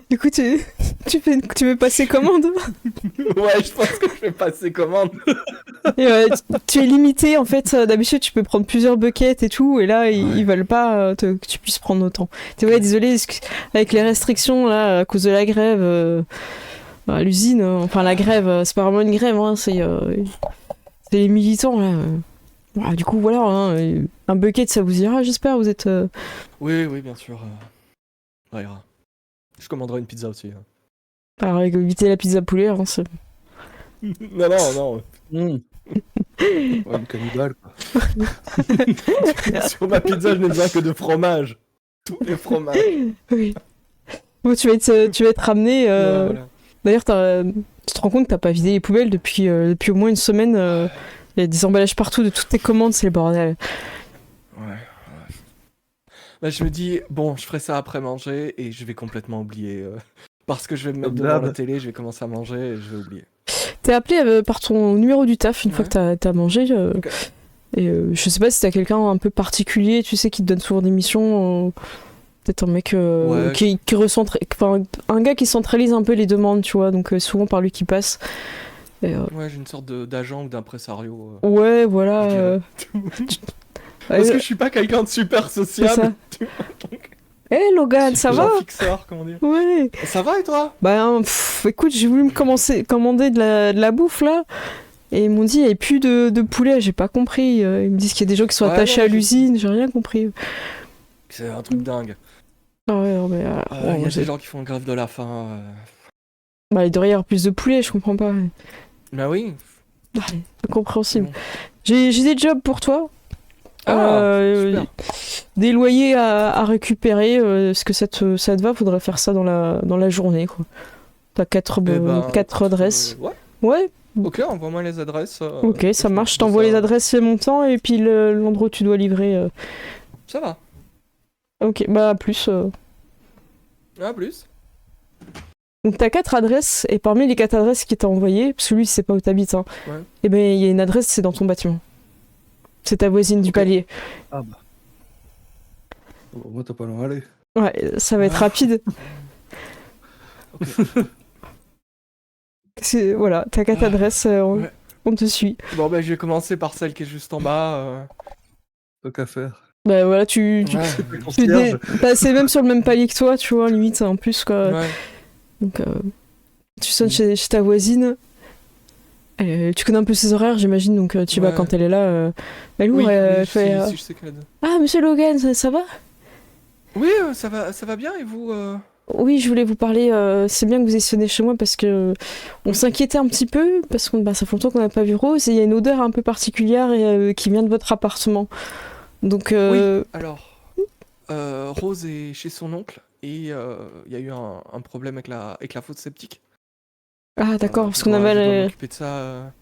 [SPEAKER 1] Du coup, tu veux passer commande?
[SPEAKER 4] Ouais, je pense que je vais passer commande.
[SPEAKER 1] Et, tu es limité en fait. D'habitude, tu peux prendre plusieurs buckets et tout, et là, ils veulent pas que tu puisses prendre autant. Ouais, désolé, avec les restrictions là, à cause de la grève, à l'usine, enfin la grève, c'est pas vraiment une grève, hein, c'est les militants là. Voilà, du coup, voilà, hein, un bucket, ça vous ira, j'espère. Vous êtes.
[SPEAKER 4] Oui, bien sûr. Ça ira. Je commanderai une pizza aussi. Hein.
[SPEAKER 1] Alors, éviter la pizza poulet, hein, c'est...
[SPEAKER 4] Non.
[SPEAKER 3] Ouais, une cannibale, quoi.
[SPEAKER 4] Sur ma pizza, je n'ai besoin que de fromage. Tous les fromages.
[SPEAKER 1] Oui. Bon, tu vas être ramené.
[SPEAKER 4] Ouais, voilà.
[SPEAKER 1] D'ailleurs, tu te rends compte que t'as pas vidé les poubelles depuis au moins une semaine. Il y a des emballages partout de toutes tes commandes, c'est le bordel.
[SPEAKER 4] Ouais. Bah, je me dis, bon, je ferai ça après manger et je vais complètement oublier. Parce que je vais me mettre devant la télé, je vais commencer à manger et je vais oublier.
[SPEAKER 1] T'es appelé par ton numéro du taf une fois que t'as mangé.
[SPEAKER 4] Okay.
[SPEAKER 1] Et je sais pas si t'as quelqu'un un peu particulier, tu sais, qui te donne souvent des missions. Peut-être un mec qui recentre. Enfin, un gars qui centralise un peu les demandes, tu vois, donc souvent par lui qui passe. Et,
[SPEAKER 4] ouais, j'ai une sorte d'agent ou d'impresario.
[SPEAKER 1] Ouais, voilà.
[SPEAKER 4] Parce que je suis pas quelqu'un de super sociable.
[SPEAKER 1] Hey Logan, ça va?
[SPEAKER 4] Fixeur, comment dire.
[SPEAKER 1] Ouais.
[SPEAKER 4] Ça va et toi?
[SPEAKER 1] Bah, écoute, j'ai voulu commander de la bouffe là. Et ils m'ont dit, il n'y avait plus de poulet, j'ai pas compris. Ils me disent qu'il y a des gens qui sont attachés à l'usine, j'ai rien compris.
[SPEAKER 4] C'est un truc dingue.
[SPEAKER 1] Ah ouais, mais.
[SPEAKER 4] Il y a des gens qui font grève de la faim.
[SPEAKER 1] Bah, il devrait y avoir plus de poulet, je comprends pas.
[SPEAKER 4] Bah oui.
[SPEAKER 1] Incompréhensible. Bon. J'ai des jobs pour toi.
[SPEAKER 4] Super.
[SPEAKER 1] Des loyers à récupérer. Est-ce que ça te va? Faudrait faire ça dans la journée, quoi. T'as 4 adresses. Ouais.
[SPEAKER 4] Ok, envoie-moi les adresses.
[SPEAKER 1] Ok, ça marche. Je t'envoie les adresses et le montant et puis l'endroit où tu dois livrer.
[SPEAKER 4] Ça va.
[SPEAKER 1] Ok, bah à plus.
[SPEAKER 4] À plus.
[SPEAKER 1] Donc t'as 4 adresses et parmi les 4 adresses qui t'a envoyées, parce que lui c'est pas où t'habites, hein,
[SPEAKER 4] ouais.
[SPEAKER 1] Et ben il y a une adresse, c'est dans ton bâtiment. C'est ta voisine du palier.
[SPEAKER 3] Ah bah. Au moins t'as pas loin à aller.
[SPEAKER 1] Ouais, ça va être rapide.
[SPEAKER 4] Ok.
[SPEAKER 1] Voilà, t'as qu'à t'adresse,
[SPEAKER 4] Ouais.
[SPEAKER 1] on te suit.
[SPEAKER 4] Bon, bah, je vais commencer par celle qui est juste en bas.
[SPEAKER 3] Pas qu'à faire.
[SPEAKER 1] Bah voilà, tu
[SPEAKER 4] Ouais,
[SPEAKER 3] Le
[SPEAKER 1] tu
[SPEAKER 3] concierge.
[SPEAKER 1] bah, c'est même sur le même palier que toi, tu vois, limite, en plus, quoi.
[SPEAKER 4] ouais.
[SPEAKER 1] Donc, tu sonnes chez ta voisine. Tu connais un peu ses horaires, j'imagine, donc tu vas
[SPEAKER 4] Ouais.
[SPEAKER 1] quand elle est là. Elle ouvre,
[SPEAKER 4] Oui,
[SPEAKER 1] elle
[SPEAKER 4] oui,
[SPEAKER 1] fait
[SPEAKER 4] si je sais qu'elle a deux.
[SPEAKER 1] Ah, monsieur Logan, ça va?
[SPEAKER 4] Oui, ça va bien, et vous
[SPEAKER 1] Oui, je voulais vous parler. C'est bien que vous ayez sonné chez moi parce que on s'inquiétait un petit peu parce que ça fait longtemps qu'on n'a pas vu Rose et il y a une odeur un peu particulière qui vient de votre appartement. Donc,
[SPEAKER 4] Oui, alors, Rose est chez son oncle, et il y a eu un problème avec la fosse septique.
[SPEAKER 1] ah d'accord, parce
[SPEAKER 4] Je
[SPEAKER 1] qu'on a
[SPEAKER 4] dois
[SPEAKER 1] mal.
[SPEAKER 4] m'occuper de ça.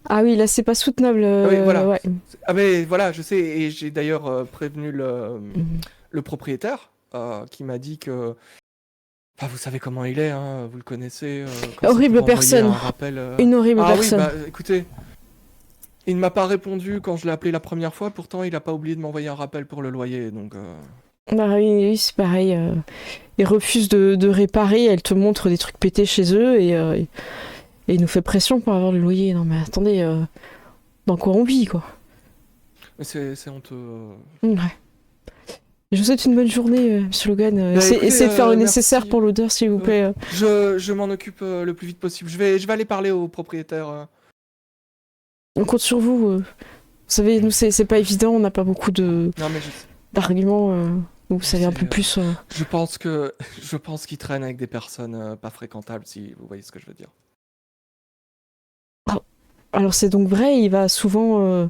[SPEAKER 1] Ah oui, là c'est pas soutenable.
[SPEAKER 4] Oui, voilà.
[SPEAKER 1] Ouais.
[SPEAKER 4] Ah, mais voilà, je sais, et j'ai d'ailleurs prévenu
[SPEAKER 1] Mhm.
[SPEAKER 4] le propriétaire, qui m'a dit que. Enfin, vous savez comment il est, hein, vous le connaissez. Quand c'est
[SPEAKER 1] Horrible
[SPEAKER 4] pour envoyer
[SPEAKER 1] personne.
[SPEAKER 4] un rappel,
[SPEAKER 1] Une horrible
[SPEAKER 4] Ah oui,
[SPEAKER 1] personne.
[SPEAKER 4] bah écoutez, il ne m'a pas répondu quand je l'ai appelé la première fois, pourtant il a pas oublié de m'envoyer un rappel pour le loyer, donc.
[SPEAKER 1] Bah oui, oui, c'est pareil. Ils refusent de réparer, elle te montre des trucs pétés chez eux et il nous fait pression pour avoir le loyer. Non mais attendez, dans quoi on vit quoi?
[SPEAKER 4] Mais c'est honteux.
[SPEAKER 1] Ouais. Je vous souhaite une bonne journée, Monsieur Logan.
[SPEAKER 4] Écoutez,
[SPEAKER 1] Essayez de faire le nécessaire
[SPEAKER 4] merci.
[SPEAKER 1] pour l'odeur, s'il vous plaît.
[SPEAKER 4] Je m'en occupe le plus vite possible. Je vais aller parler au propriétaire.
[SPEAKER 1] On compte sur vous. Vous savez, nous, c'est pas évident, on n'a pas beaucoup
[SPEAKER 4] Non, mais
[SPEAKER 1] d'arguments. Vous savez un
[SPEAKER 4] c'est,
[SPEAKER 1] peu plus.
[SPEAKER 4] je pense qu'il traîne avec des personnes pas fréquentables, si vous voyez ce que je veux dire.
[SPEAKER 1] Alors, c'est donc vrai, il va souvent.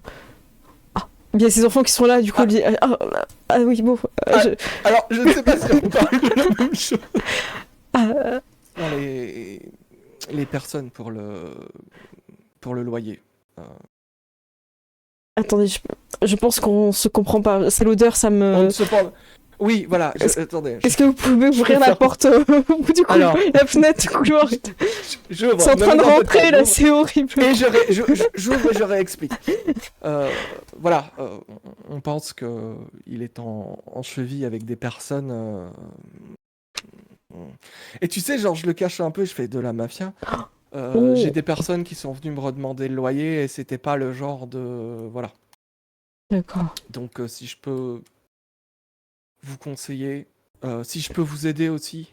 [SPEAKER 1] Ah, il y a ces enfants qui sont là, du coup, il dit, oui, bon.
[SPEAKER 4] Alors, je ne sais pas si on parle de la même chose.
[SPEAKER 1] Ah,
[SPEAKER 4] Non, les personnes pour le loyer.
[SPEAKER 1] attendez, je pense qu'on se comprend pas. C'est l'odeur, ça
[SPEAKER 4] On
[SPEAKER 1] me.
[SPEAKER 4] ne se parle. Oui, voilà. Attendez.
[SPEAKER 1] Est-ce que vous pouvez ouvrir la
[SPEAKER 4] faire-
[SPEAKER 1] porte au bout du couloir,
[SPEAKER 4] Alors.
[SPEAKER 1] la fenêtre du couloir?
[SPEAKER 4] J'ouvre.
[SPEAKER 1] C'est en train
[SPEAKER 4] Ne
[SPEAKER 1] de
[SPEAKER 4] vous en faites
[SPEAKER 1] rentrer
[SPEAKER 4] pas,
[SPEAKER 1] là,
[SPEAKER 4] j'ouvre.
[SPEAKER 1] c'est horrible.
[SPEAKER 4] Et j'ouvre et je réexplique. Voilà, on pense qu'il est en cheville avec des personnes. Et tu sais, genre, je le cache un peu, je fais de la mafia.
[SPEAKER 1] Oh.
[SPEAKER 4] J'ai des personnes qui sont venues me redemander le loyer et c'était pas le genre de. Voilà.
[SPEAKER 1] D'accord.
[SPEAKER 4] Donc, si je peux vous conseiller, si je peux vous aider aussi,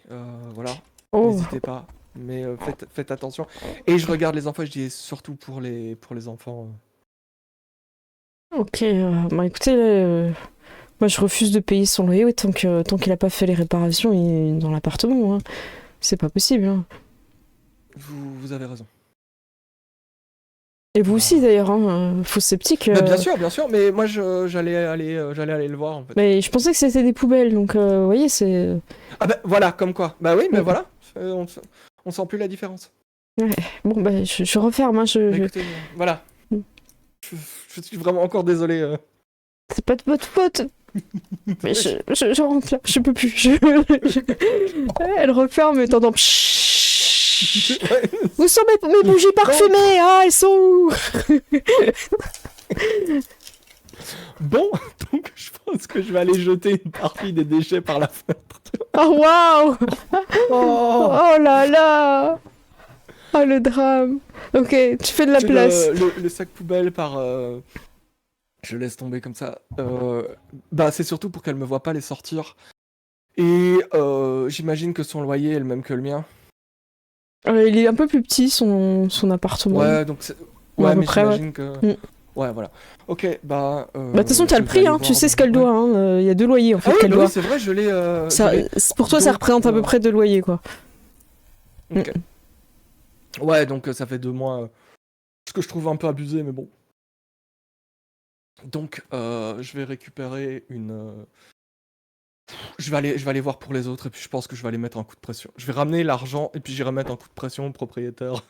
[SPEAKER 4] voilà,
[SPEAKER 1] Oh.
[SPEAKER 4] n'hésitez pas. Mais faites attention. Et je regarde les enfants, et je dis surtout pour les enfants.
[SPEAKER 1] Ok, bah écoutez, moi je refuse de payer son loyer tant qu'il a pas fait les réparations dans l'appartement. Hein. C'est pas possible. Hein.
[SPEAKER 4] Vous avez raison.
[SPEAKER 1] Et vous aussi d'ailleurs, hein, fausse sceptique.
[SPEAKER 4] Bah, bien sûr, mais moi j'allais aller le voir en fait.
[SPEAKER 1] Mais je pensais que c'était des poubelles, donc vous voyez, c'est.
[SPEAKER 4] Ah bah voilà, comme quoi. Bah oui, mais
[SPEAKER 1] Mm.
[SPEAKER 4] voilà, on sent plus la différence.
[SPEAKER 1] Bon, bah je referme. Hein,
[SPEAKER 4] Bah, écoutez, voilà.
[SPEAKER 1] Mm.
[SPEAKER 4] Je suis vraiment encore désolé.
[SPEAKER 1] C'est pas de votre faute. Mais je rentre là, je peux plus. Elle referme et t'entends.
[SPEAKER 4] Ouais.
[SPEAKER 1] Où sont mes bougies parfumées? Ah, elles sont où?
[SPEAKER 4] Bon, donc je pense que je vais aller jeter une partie des déchets par la fenêtre.
[SPEAKER 1] Oh waouh!
[SPEAKER 3] Oh
[SPEAKER 1] Oh là là! Oh le drame! Ok, tu fais de la
[SPEAKER 4] C'est
[SPEAKER 1] place.
[SPEAKER 4] le sac poubelle par. Je laisse tomber comme ça. Bah c'est surtout pour qu'elle me voit pas les sortir. Et j'imagine que son loyer est le même que le mien.
[SPEAKER 1] Il est un peu plus petit son appartement.
[SPEAKER 4] Ouais, donc
[SPEAKER 1] Ouais, à
[SPEAKER 4] ouais,
[SPEAKER 1] peu
[SPEAKER 4] mais
[SPEAKER 1] près,
[SPEAKER 4] j'imagine que.
[SPEAKER 1] Mm.
[SPEAKER 4] Ouais, voilà. Ok, bah.
[SPEAKER 1] Bah de toute façon t'as
[SPEAKER 4] je
[SPEAKER 1] le
[SPEAKER 4] vais
[SPEAKER 1] prix,
[SPEAKER 4] aller
[SPEAKER 1] hein,
[SPEAKER 4] voir
[SPEAKER 1] tu sais ce qu'elle
[SPEAKER 4] ouais.
[SPEAKER 1] doit. Hein. Il y a 2 loyers en fait
[SPEAKER 4] Ah oui,
[SPEAKER 1] qu'elle
[SPEAKER 4] bah
[SPEAKER 1] doit.
[SPEAKER 4] oui, c'est vrai, je l'ai.
[SPEAKER 1] Pour toi ça
[SPEAKER 4] Donc,
[SPEAKER 1] représente à peu près 2 loyers quoi.
[SPEAKER 4] Ok. Ouais, donc ça fait 2 mois. Ce que je trouve un peu abusé, mais bon. Donc, je vais récupérer une. Je vais aller voir pour les autres et puis je pense que je vais aller mettre un coup de pression. Je vais ramener l'argent et puis j'irai mettre un coup de pression au propriétaire.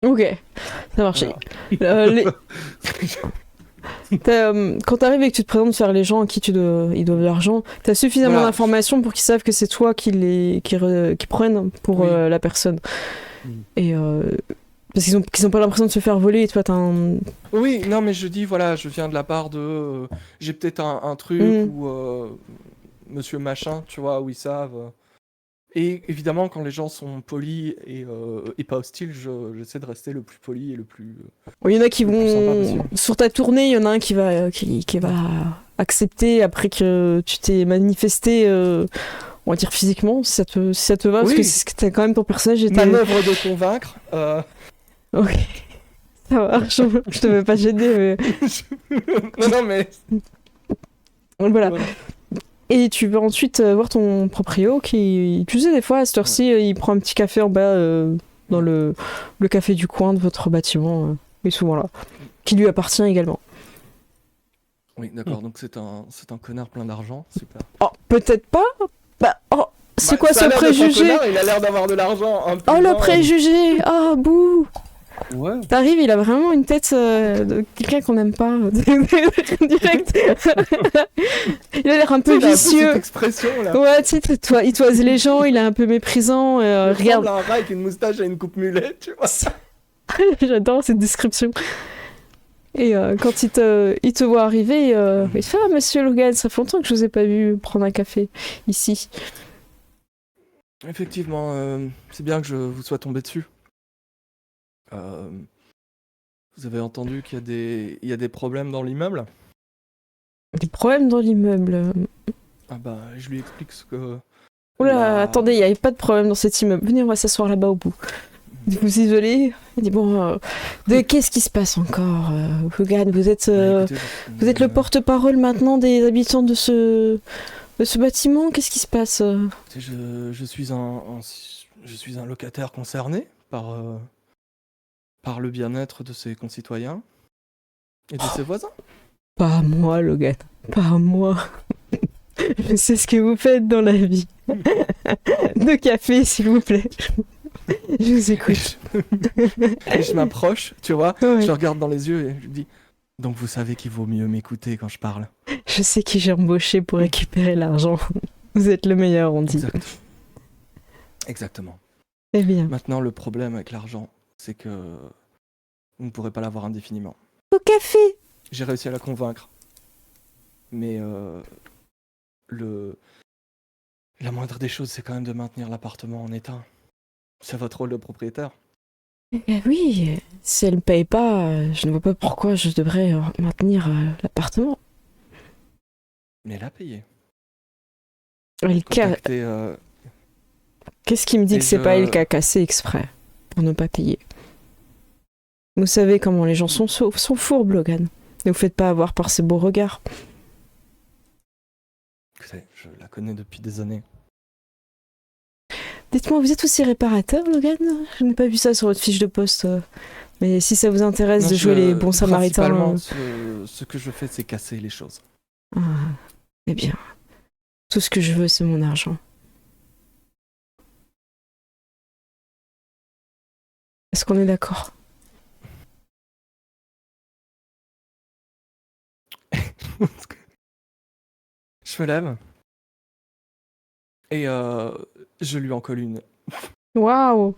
[SPEAKER 1] Ok, ça marche.
[SPEAKER 4] Voilà.
[SPEAKER 1] Quand t'arrives et que tu te présentes faire les gens à qui ils doivent de l'argent, t'as suffisamment
[SPEAKER 4] Voilà.
[SPEAKER 1] d'informations pour qu'ils savent que c'est toi qui prennent pour
[SPEAKER 4] Oui.
[SPEAKER 1] la personne.
[SPEAKER 4] Mm.
[SPEAKER 1] Et parce qu'ils ont pas l'impression de se faire voler et toi t'as un.
[SPEAKER 4] Oui, non, mais je dis, voilà, je viens de la part de. J'ai peut-être un truc
[SPEAKER 1] Mm.
[SPEAKER 4] où. Monsieur Machin, tu vois, où ils savent. Et évidemment, quand les gens sont polis et pas hostiles, j'essaie de rester le plus poli et le plus...
[SPEAKER 1] Bon, il y en a qui
[SPEAKER 4] Le plus sympa
[SPEAKER 1] vont...
[SPEAKER 4] possible.
[SPEAKER 1] Sur ta tournée, il y en a un qui va accepter après que tu t'es manifesté, on va dire physiquement, si ça te va, parce
[SPEAKER 4] Oui.
[SPEAKER 1] que c'est ce que t'as quand même ton personnage était...
[SPEAKER 4] Manœuvre de convaincre.
[SPEAKER 1] Ok, ça va, je te veux pas gêner,
[SPEAKER 4] non, mais...
[SPEAKER 1] mais voilà.
[SPEAKER 4] Voilà.
[SPEAKER 1] Et tu vas ensuite voir ton proprio qui, tu sais, des fois à cette heure-ci, il prend un petit café en bas dans le café du coin de votre bâtiment, et souvent là, qui lui appartient également.
[SPEAKER 4] Oui, d'accord, donc c'est un connard plein d'argent, super.
[SPEAKER 1] Oh, peut-être pas. Bah, oh, c'est
[SPEAKER 4] Bah,
[SPEAKER 1] quoi
[SPEAKER 4] ça a
[SPEAKER 1] ce
[SPEAKER 4] l'air d'être un
[SPEAKER 1] préjugé?
[SPEAKER 4] connard, il a l'air d'avoir de l'argent. Un peu
[SPEAKER 1] Oh, le
[SPEAKER 4] moins.
[SPEAKER 1] préjugé! Ah, bouh!
[SPEAKER 3] Ouais.
[SPEAKER 1] T'arrives, il a vraiment une tête de quelqu'un qu'on n'aime pas. Direct. Il a l'air un peu
[SPEAKER 4] Il a un peu cette
[SPEAKER 1] vicieux.
[SPEAKER 4] expression là.
[SPEAKER 1] Ouais, tu sais, il toise les gens, il est un peu méprisant.
[SPEAKER 4] Il
[SPEAKER 1] Regarde.
[SPEAKER 4] ressemble à un rat avec une moustache et une coupe mulet, tu vois.
[SPEAKER 1] J'adore cette description. Et quand il te voit arriver, il fait « Ah, monsieur Logan, ça fait longtemps que je vous ai pas vu prendre un café ici.
[SPEAKER 4] Effectivement, c'est bien que je vous sois tombé dessus. Vous avez entendu qu'il y a des problèmes dans l'immeuble? »
[SPEAKER 1] Des problèmes dans l'immeuble.
[SPEAKER 4] Ah bah, je lui explique ce que...
[SPEAKER 1] Oula,
[SPEAKER 4] La-
[SPEAKER 1] attendez, il n'y avait pas de problème dans cet immeuble. Venez, on va s'asseoir là-bas au bout. Vous vous isolez. Il dit bon, qu'est-ce qui se passe encore, Logan? Vous êtes
[SPEAKER 4] Écoutez,
[SPEAKER 1] le porte-parole maintenant des habitants de ce bâtiment. Qu'est-ce qui se passe?
[SPEAKER 4] écoutez, je suis un locataire concerné par le bien-être de ses concitoyens et de ses voisins.
[SPEAKER 1] Pas moi, Logan. Pas moi. Je sais ce que vous faites dans la vie. De café, s'il vous plaît. Je vous écoute.
[SPEAKER 4] Et je m'approche, tu vois,
[SPEAKER 1] Ouais.
[SPEAKER 4] je le regarde dans les yeux et je lui dis « Donc vous savez qu'il vaut mieux m'écouter quand je parle.
[SPEAKER 1] Je sais qui j'ai embauché pour récupérer l'argent. Vous êtes le meilleur, on » dit.
[SPEAKER 4] Exactement.
[SPEAKER 1] Eh bien.
[SPEAKER 4] Maintenant, le problème avec l'argent, c'est que vous ne pourrez pas l'avoir indéfiniment.
[SPEAKER 1] Au café.
[SPEAKER 4] J'ai réussi à la convaincre. Mais la moindre des choses, c'est quand même de maintenir l'appartement en état. C'est votre rôle de propriétaire.
[SPEAKER 1] Eh oui, si elle ne paye pas, je ne vois pas pourquoi je devrais maintenir l'appartement.
[SPEAKER 4] Mais elle a payé.
[SPEAKER 1] Qu'est-ce qui me dit
[SPEAKER 4] Et
[SPEAKER 1] que c'est pas elle qui a cassé exprès pour ne pas payer? Vous savez comment les gens sont fourbes, Logan. Ne vous faites pas avoir par ces beaux regards.
[SPEAKER 4] Écoutez, je la connais depuis des années.
[SPEAKER 1] Dites-moi, vous êtes aussi réparateur, Logan? Je n'ai pas vu ça sur votre fiche de poste. Mais si ça vous intéresse
[SPEAKER 4] Non,
[SPEAKER 1] de jouer les bons samaritains...
[SPEAKER 4] Principalement, ce que je fais, c'est casser les choses.
[SPEAKER 1] Ah, eh bien, tout ce que je veux, c'est mon argent. Est-ce qu'on est d'accord?
[SPEAKER 4] Je me lève. Et je lui en colle une.
[SPEAKER 1] Waouh!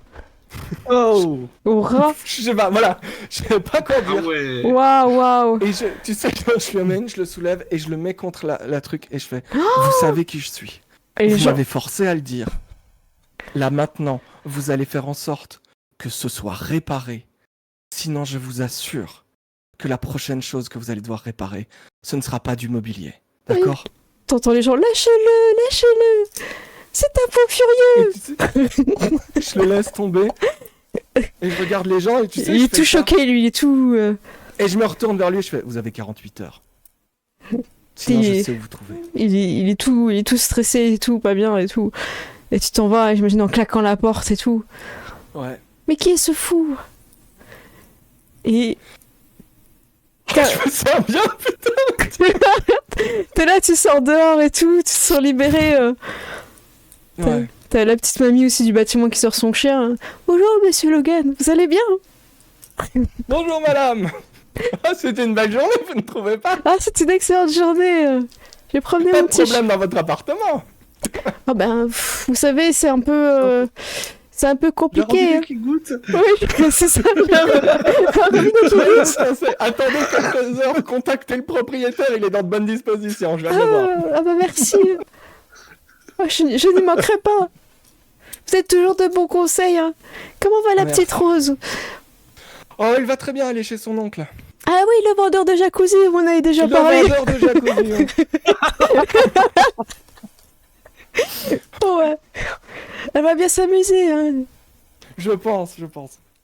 [SPEAKER 3] Oh!
[SPEAKER 1] Au rat!
[SPEAKER 4] Je sais pas, voilà. Je sais pas quoi
[SPEAKER 2] Ah
[SPEAKER 4] dire.
[SPEAKER 2] ouais.
[SPEAKER 1] Waouh, waouh!
[SPEAKER 4] Et tu sais, je lui amène, je le soulève et je le mets contre la truc et je fais vous savez qui je suis.
[SPEAKER 1] Et les
[SPEAKER 4] Vous
[SPEAKER 1] gens...
[SPEAKER 4] m'avez forcé à le dire. Là maintenant, vous allez faire en sorte que ce soit réparé. Sinon, je vous assure que la prochaine chose que vous allez devoir réparer, ce ne sera pas du mobilier. D'accord?
[SPEAKER 1] T'entends les gens, lâchez-le, lâchez-le! C'est un fou furieux!
[SPEAKER 4] Et tu sais, je le laisse tomber et je regarde les gens et tu sais,
[SPEAKER 1] Il
[SPEAKER 4] je
[SPEAKER 1] est
[SPEAKER 4] fais
[SPEAKER 1] tout
[SPEAKER 4] ça.
[SPEAKER 1] choqué, lui, il est tout...
[SPEAKER 4] Et je me retourne vers lui et je fais vous avez 48 heures. Sinon, je
[SPEAKER 1] Il-
[SPEAKER 4] sais où vous trouver.
[SPEAKER 1] il est tout stressé et tout, pas bien et tout. Et tu t'en vas, j'imagine, en claquant la porte et tout.
[SPEAKER 4] Ouais.
[SPEAKER 1] Mais qui est ce fou? Et...
[SPEAKER 4] Je me sens bien.
[SPEAKER 1] T'es là, tu sors dehors et tout, tu te sens libéré.
[SPEAKER 4] Ouais.
[SPEAKER 1] T'as la petite mamie aussi du bâtiment qui sort son chien. Bonjour, monsieur Logan, vous allez bien?
[SPEAKER 4] Bonjour madame. Ah, c'était une belle journée, vous ne trouvez pas?
[SPEAKER 1] Ah, c'est une excellente journée. J'ai promené
[SPEAKER 4] Pas
[SPEAKER 1] mon
[SPEAKER 4] de
[SPEAKER 1] petit
[SPEAKER 4] problème dans votre appartement.
[SPEAKER 1] Ah ben, vous savez, c'est un peu compliqué. Hein.
[SPEAKER 3] Qui goûte.
[SPEAKER 1] Oui, c'est ça. J'ai un robinet qui glisse.
[SPEAKER 4] Attendez quelques heures, contactez le propriétaire, il est dans de bonnes dispositions, je viens de le voir.
[SPEAKER 1] Ah bah merci. Ah, je n'y manquerai pas. Vous êtes toujours de bons conseils, hein. Comment va la
[SPEAKER 4] Merci.
[SPEAKER 1] petite Rose?
[SPEAKER 4] Oh, il va très bien aller chez son oncle.
[SPEAKER 1] Ah oui, le vendeur de jacuzzi, on en avait déjà
[SPEAKER 4] Le
[SPEAKER 1] parlé.
[SPEAKER 4] vendeur de jacuzzi.
[SPEAKER 1] Ouais. Elle va bien s'amuser, hein.
[SPEAKER 4] Je pense.
[SPEAKER 1] Vous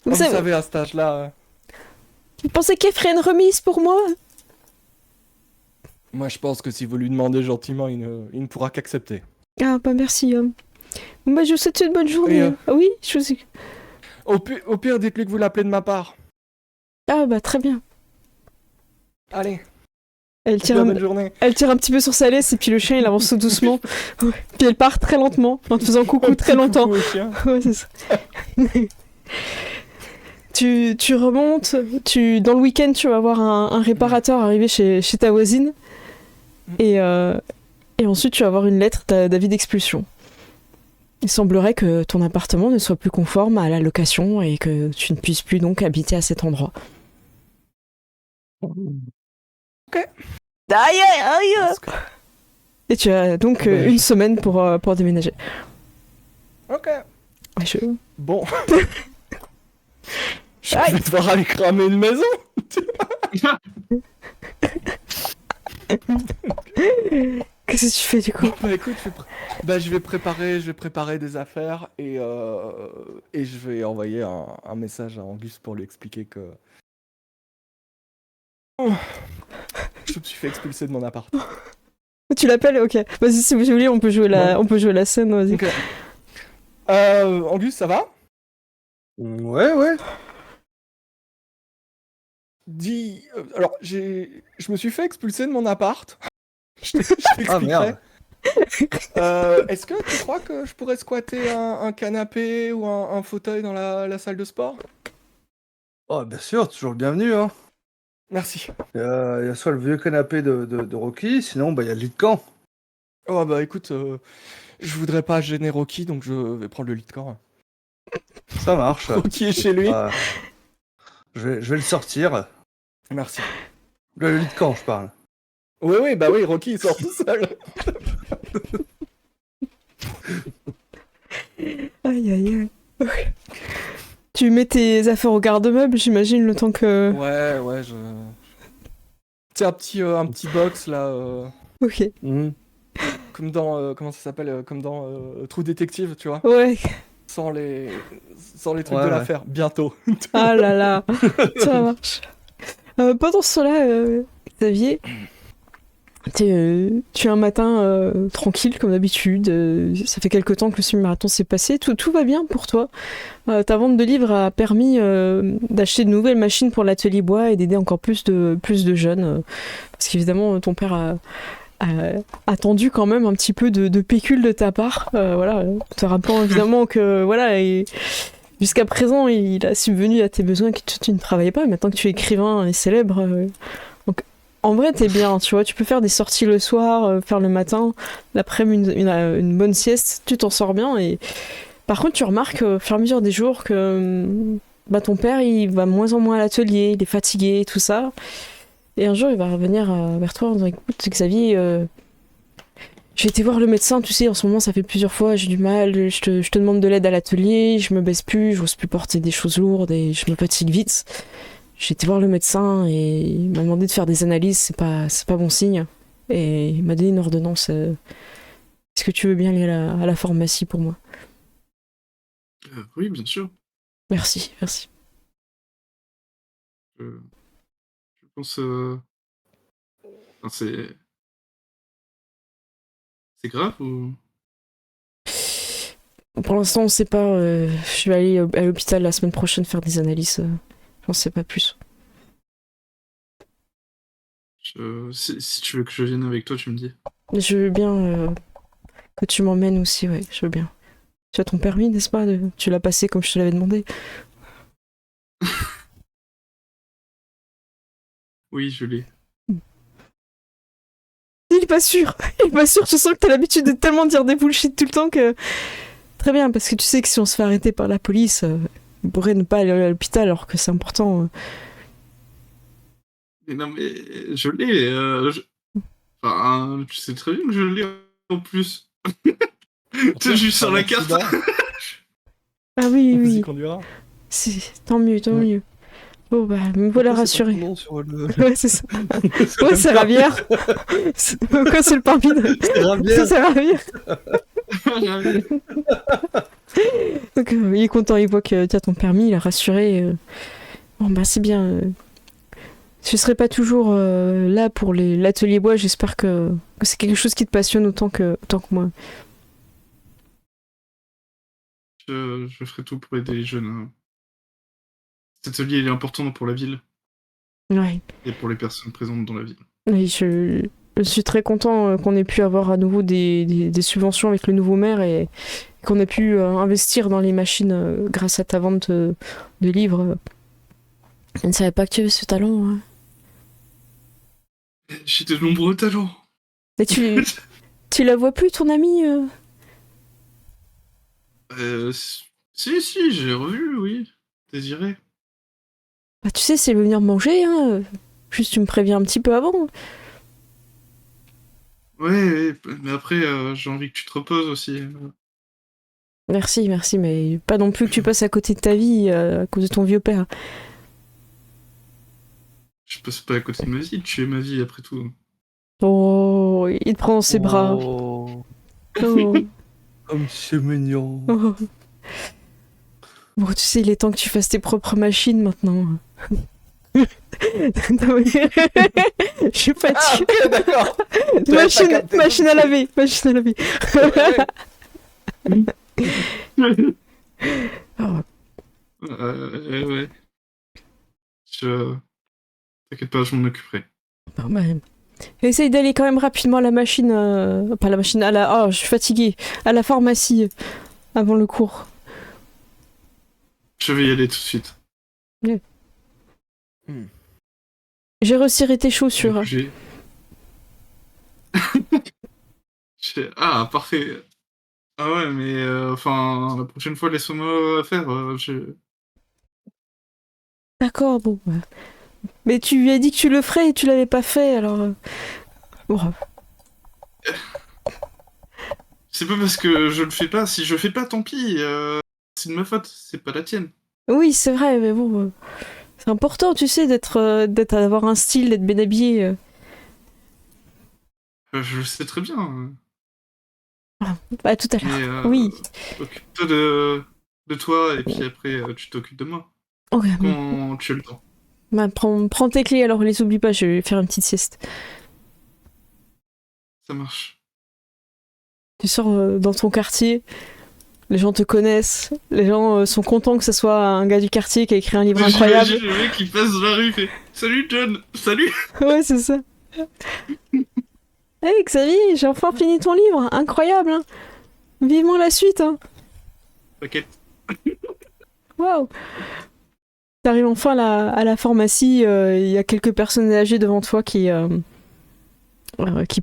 [SPEAKER 4] Vous
[SPEAKER 1] savez-
[SPEAKER 4] savez, à cet âge-là,
[SPEAKER 1] Vous pensez qu'elle ferait une remise pour moi?
[SPEAKER 4] moi je pense que si vous lui demandez gentiment, il ne pourra qu'accepter.
[SPEAKER 1] Ah, bah merci. Bon, bah, je vous souhaite une bonne journée.
[SPEAKER 4] Et,
[SPEAKER 1] Ah oui, je vous...
[SPEAKER 4] Au pire, dites-lui que vous l'appelez de ma part.
[SPEAKER 1] Ah, bah très bien.
[SPEAKER 4] Allez,
[SPEAKER 1] Elle tire,
[SPEAKER 4] bonne journée.
[SPEAKER 1] elle tire un petit peu sur sa laisse et puis le chien il avance tout doucement. Ouais. Puis elle part très lentement en te faisant coucou très longtemps.
[SPEAKER 4] Coucou au chien.
[SPEAKER 1] Ouais, c'est ça. Tu remontes, dans le week-end, tu vas voir un réparateur arriver chez ta voisine. Et ensuite, tu vas avoir une lettre d'avis d'expulsion. Il semblerait que ton appartement ne soit plus conforme à la location et que tu ne puisses plus donc habiter à cet endroit.
[SPEAKER 4] Ok.
[SPEAKER 1] Aïe, aïe, aïe. Et tu as donc
[SPEAKER 4] Ben,
[SPEAKER 1] une semaine pour déménager.
[SPEAKER 4] Ok.
[SPEAKER 1] Ouais,
[SPEAKER 4] Bon. Je vais devoir aller cramer une maison.
[SPEAKER 1] Qu'est-ce que tu fais du coup?
[SPEAKER 4] Bah écoute, je vais préparer des affaires et je vais envoyer un message à Angus pour lui expliquer que Oh, je me suis fait expulser de mon appart.
[SPEAKER 1] Tu l'appelles? Ok. Vas-y, si vous voulez, on peut jouer la scène. Vas-y.
[SPEAKER 4] Ok. Angus, ça va?
[SPEAKER 3] Ouais.
[SPEAKER 4] Dis, alors je me suis fait expulser de mon appart. Je t'expliquerai.
[SPEAKER 3] Ah merde.
[SPEAKER 4] Est-ce que tu crois que je pourrais squatter un canapé ou un fauteuil dans la salle de sport?
[SPEAKER 3] Oh, bien sûr, toujours le bienvenu, hein.
[SPEAKER 4] Merci.
[SPEAKER 3] Il y a soit le vieux canapé de Rocky, sinon, bah, il y a le lit de camp.
[SPEAKER 4] Oh bah écoute, je voudrais pas gêner Rocky, donc je vais prendre le lit de camp.
[SPEAKER 3] Ça marche.
[SPEAKER 4] Rocky est chez lui.
[SPEAKER 3] Je vais le sortir.
[SPEAKER 4] Merci.
[SPEAKER 3] Le lit de camp, je parle.
[SPEAKER 4] Oui, bah oui, Rocky il sort tout seul.
[SPEAKER 1] Aïe, aïe, aïe. Tu mets tes affaires au garde-meuble, j'imagine, le temps que...
[SPEAKER 4] Ouais, c'est un petit box là,
[SPEAKER 1] Ok.
[SPEAKER 4] comme dans, comment ça s'appelle, comme dans True Detective, tu vois,
[SPEAKER 1] Ouais.
[SPEAKER 4] sans les trucs
[SPEAKER 3] Ouais,
[SPEAKER 4] de
[SPEAKER 3] ouais.
[SPEAKER 4] l'affaire, bientôt.
[SPEAKER 1] Ah là là. Ça marche. Pendant ce temps-là, Xavier, tu es un matin tranquille comme d'habitude. Ça fait quelque temps que le semi-marathon s'est passé. Tout va bien pour toi. Ta vente de livres a permis d'acheter de nouvelles machines pour l'atelier bois et d'aider encore plus de jeunes. Parce qu'évidemment, ton père a attendu quand même un petit peu de pécule de ta part. Voilà, te rappelant évidemment que voilà, jusqu'à présent, il a subvenu à tes besoins que tu ne travaillais pas. Maintenant que tu es écrivain et célèbre, donc en vrai, t'es bien, tu vois. Tu peux faire des sorties le soir, faire le matin, l'après-midi une bonne sieste, tu t'en sors bien. Et par contre, tu remarques au fur et à mesure des jours que ton père, il va moins en moins à l'atelier, il est fatigué et tout ça. Et un jour, il va revenir vers toi en disant, écoute, Xavier, j'ai été voir le médecin, tu sais, en ce moment, ça fait plusieurs fois, j'ai du mal, je te demande de l'aide à l'atelier, je me baisse plus, j'ose plus porter des choses lourdes et je me fatigue vite. J'ai été voir le médecin et il m'a demandé de faire des analyses, c'est pas bon signe. Et il m'a donné une ordonnance. Est-ce que tu veux bien aller à la pharmacie pour moi?
[SPEAKER 2] Oui, bien sûr.
[SPEAKER 1] Merci.
[SPEAKER 2] Je pense... enfin, c'est grave ou...
[SPEAKER 1] Pour l'instant, on sait pas. Je vais aller à l'hôpital la semaine prochaine faire des analyses. J'en sais pas plus.
[SPEAKER 2] Si tu veux que je vienne avec toi, tu me dis.
[SPEAKER 1] Je veux bien que tu m'emmènes aussi, ouais, je veux bien. Tu as ton permis, n'est-ce pas? Tu l'as passé comme je te l'avais demandé.
[SPEAKER 2] Oui, je l'ai.
[SPEAKER 1] Il est pas sûr. Je sens que t'as l'habitude de tellement dire des bullshit tout le temps que... Très bien, parce que tu sais que si on se fait arrêter par la police, on pourrait ne pas aller à l'hôpital alors que c'est important.
[SPEAKER 2] Mais non, mais je l'ai. Enfin, tu sais très bien que je l'ai en plus. Tu sais, juste sur la carte.
[SPEAKER 1] Ah oui,
[SPEAKER 4] On vous y
[SPEAKER 1] oui.
[SPEAKER 4] conduira.
[SPEAKER 1] Tant mieux, tant
[SPEAKER 3] Ouais.
[SPEAKER 1] mieux. Bon, bah, me voilà
[SPEAKER 3] Pourquoi c'est pas
[SPEAKER 1] rassuré.
[SPEAKER 3] ton nom sur le...
[SPEAKER 1] Ouais, c'est ça.
[SPEAKER 3] sur
[SPEAKER 1] Ouais,
[SPEAKER 3] le
[SPEAKER 1] c'est
[SPEAKER 3] permis
[SPEAKER 1] Ravière. Quoi, c'est le permis de...
[SPEAKER 3] C'est
[SPEAKER 1] Ça,
[SPEAKER 3] Ravière.
[SPEAKER 1] c'est Ravière. Donc, il est content, il voit que tu as ton permis, il est rassuré. Bon, bah, c'est bien. Je serai pas toujours là pour l'atelier bois, j'espère que c'est quelque chose qui te passionne autant que moi.
[SPEAKER 2] Je ferai tout pour aider les jeunes, hein. Cet atelier, il est important pour la ville
[SPEAKER 1] Ouais.
[SPEAKER 2] et pour les personnes présentes dans la ville.
[SPEAKER 1] Oui, je suis très content qu'on ait pu avoir à nouveau des subventions avec le nouveau maire et qu'on ait pu investir dans les machines grâce à ta vente de livres. Je ne savais pas que tu avais ce talent. Hein.
[SPEAKER 2] J'ai de nombreux talents.
[SPEAKER 1] Et tu la vois plus, ton ami
[SPEAKER 2] Si, j'ai revu, oui. Désiré.
[SPEAKER 1] Bah, tu sais, c'est venir manger. Hein. Juste, tu me préviens un petit peu avant.
[SPEAKER 2] Ouais, mais après, j'ai envie que tu te reposes aussi.
[SPEAKER 1] Merci, mais pas non plus que tu passes à côté de ta vie à cause de ton vieux père.
[SPEAKER 2] Je passe pas à côté de ma vie, tu es ma vie après tout.
[SPEAKER 1] Oh, il te prend dans ses bras.
[SPEAKER 3] Oh,
[SPEAKER 1] Oh.
[SPEAKER 3] comme c'est mignon.
[SPEAKER 1] Oh. Bon, tu sais, il est temps que tu fasses tes propres machines maintenant. Non, mais- Je suis
[SPEAKER 3] Ah,
[SPEAKER 1] fatiguée.
[SPEAKER 3] ok, d'accord. J'avais pas capté.
[SPEAKER 1] Machine à laver, machine à laver. Oh,
[SPEAKER 2] Ouais. T'inquiète pas, je m'en occuperai.
[SPEAKER 1] bah, ouais. Essaye d'aller quand même rapidement à la machine. Pas la machine, à la. Oh, je suis fatiguée. À la pharmacie avant le cours.
[SPEAKER 2] Je vais y aller tout de suite.
[SPEAKER 1] J'ai resserré tes chaussures. Hein.
[SPEAKER 2] Ah, parfait. Ah ouais, mais enfin, la prochaine fois, laisse-moi faire.
[SPEAKER 1] D'accord, bon. Bah. Mais tu lui as dit que tu le ferais et tu l'avais pas fait, alors. Bon.
[SPEAKER 2] C'est pas parce que je le fais pas. Si je fais pas, tant pis. C'est de ma faute, c'est pas la tienne.
[SPEAKER 1] Oui, c'est vrai, mais bon. C'est important, tu sais, d'avoir un style, d'être bien habillé.
[SPEAKER 2] Je le sais très bien.
[SPEAKER 1] Bah, tout à l'heure.
[SPEAKER 2] Mais
[SPEAKER 1] Oui.
[SPEAKER 2] occupe-toi de toi et puis après, tu t'occupes de moi.
[SPEAKER 1] Ok.
[SPEAKER 2] Quand tu as le temps.
[SPEAKER 1] Bah, prends tes clés, alors les oublie pas, je vais faire une petite sieste.
[SPEAKER 2] Ça marche.
[SPEAKER 1] Tu sors dans ton quartier, les gens te connaissent, les gens sont contents que ce soit un gars du quartier qui a écrit un livre incroyable.
[SPEAKER 2] J'imagine le mec qui passe dans la rue et fait Salut John, salut.
[SPEAKER 1] Ouais, c'est ça. Hey Xavier, j'ai enfin fini ton livre, incroyable, hein. Vivement la suite, hein.
[SPEAKER 2] T'inquiète.
[SPEAKER 1] Waouh. T'arrives enfin à la pharmacie, il y a quelques personnes âgées devant toi qui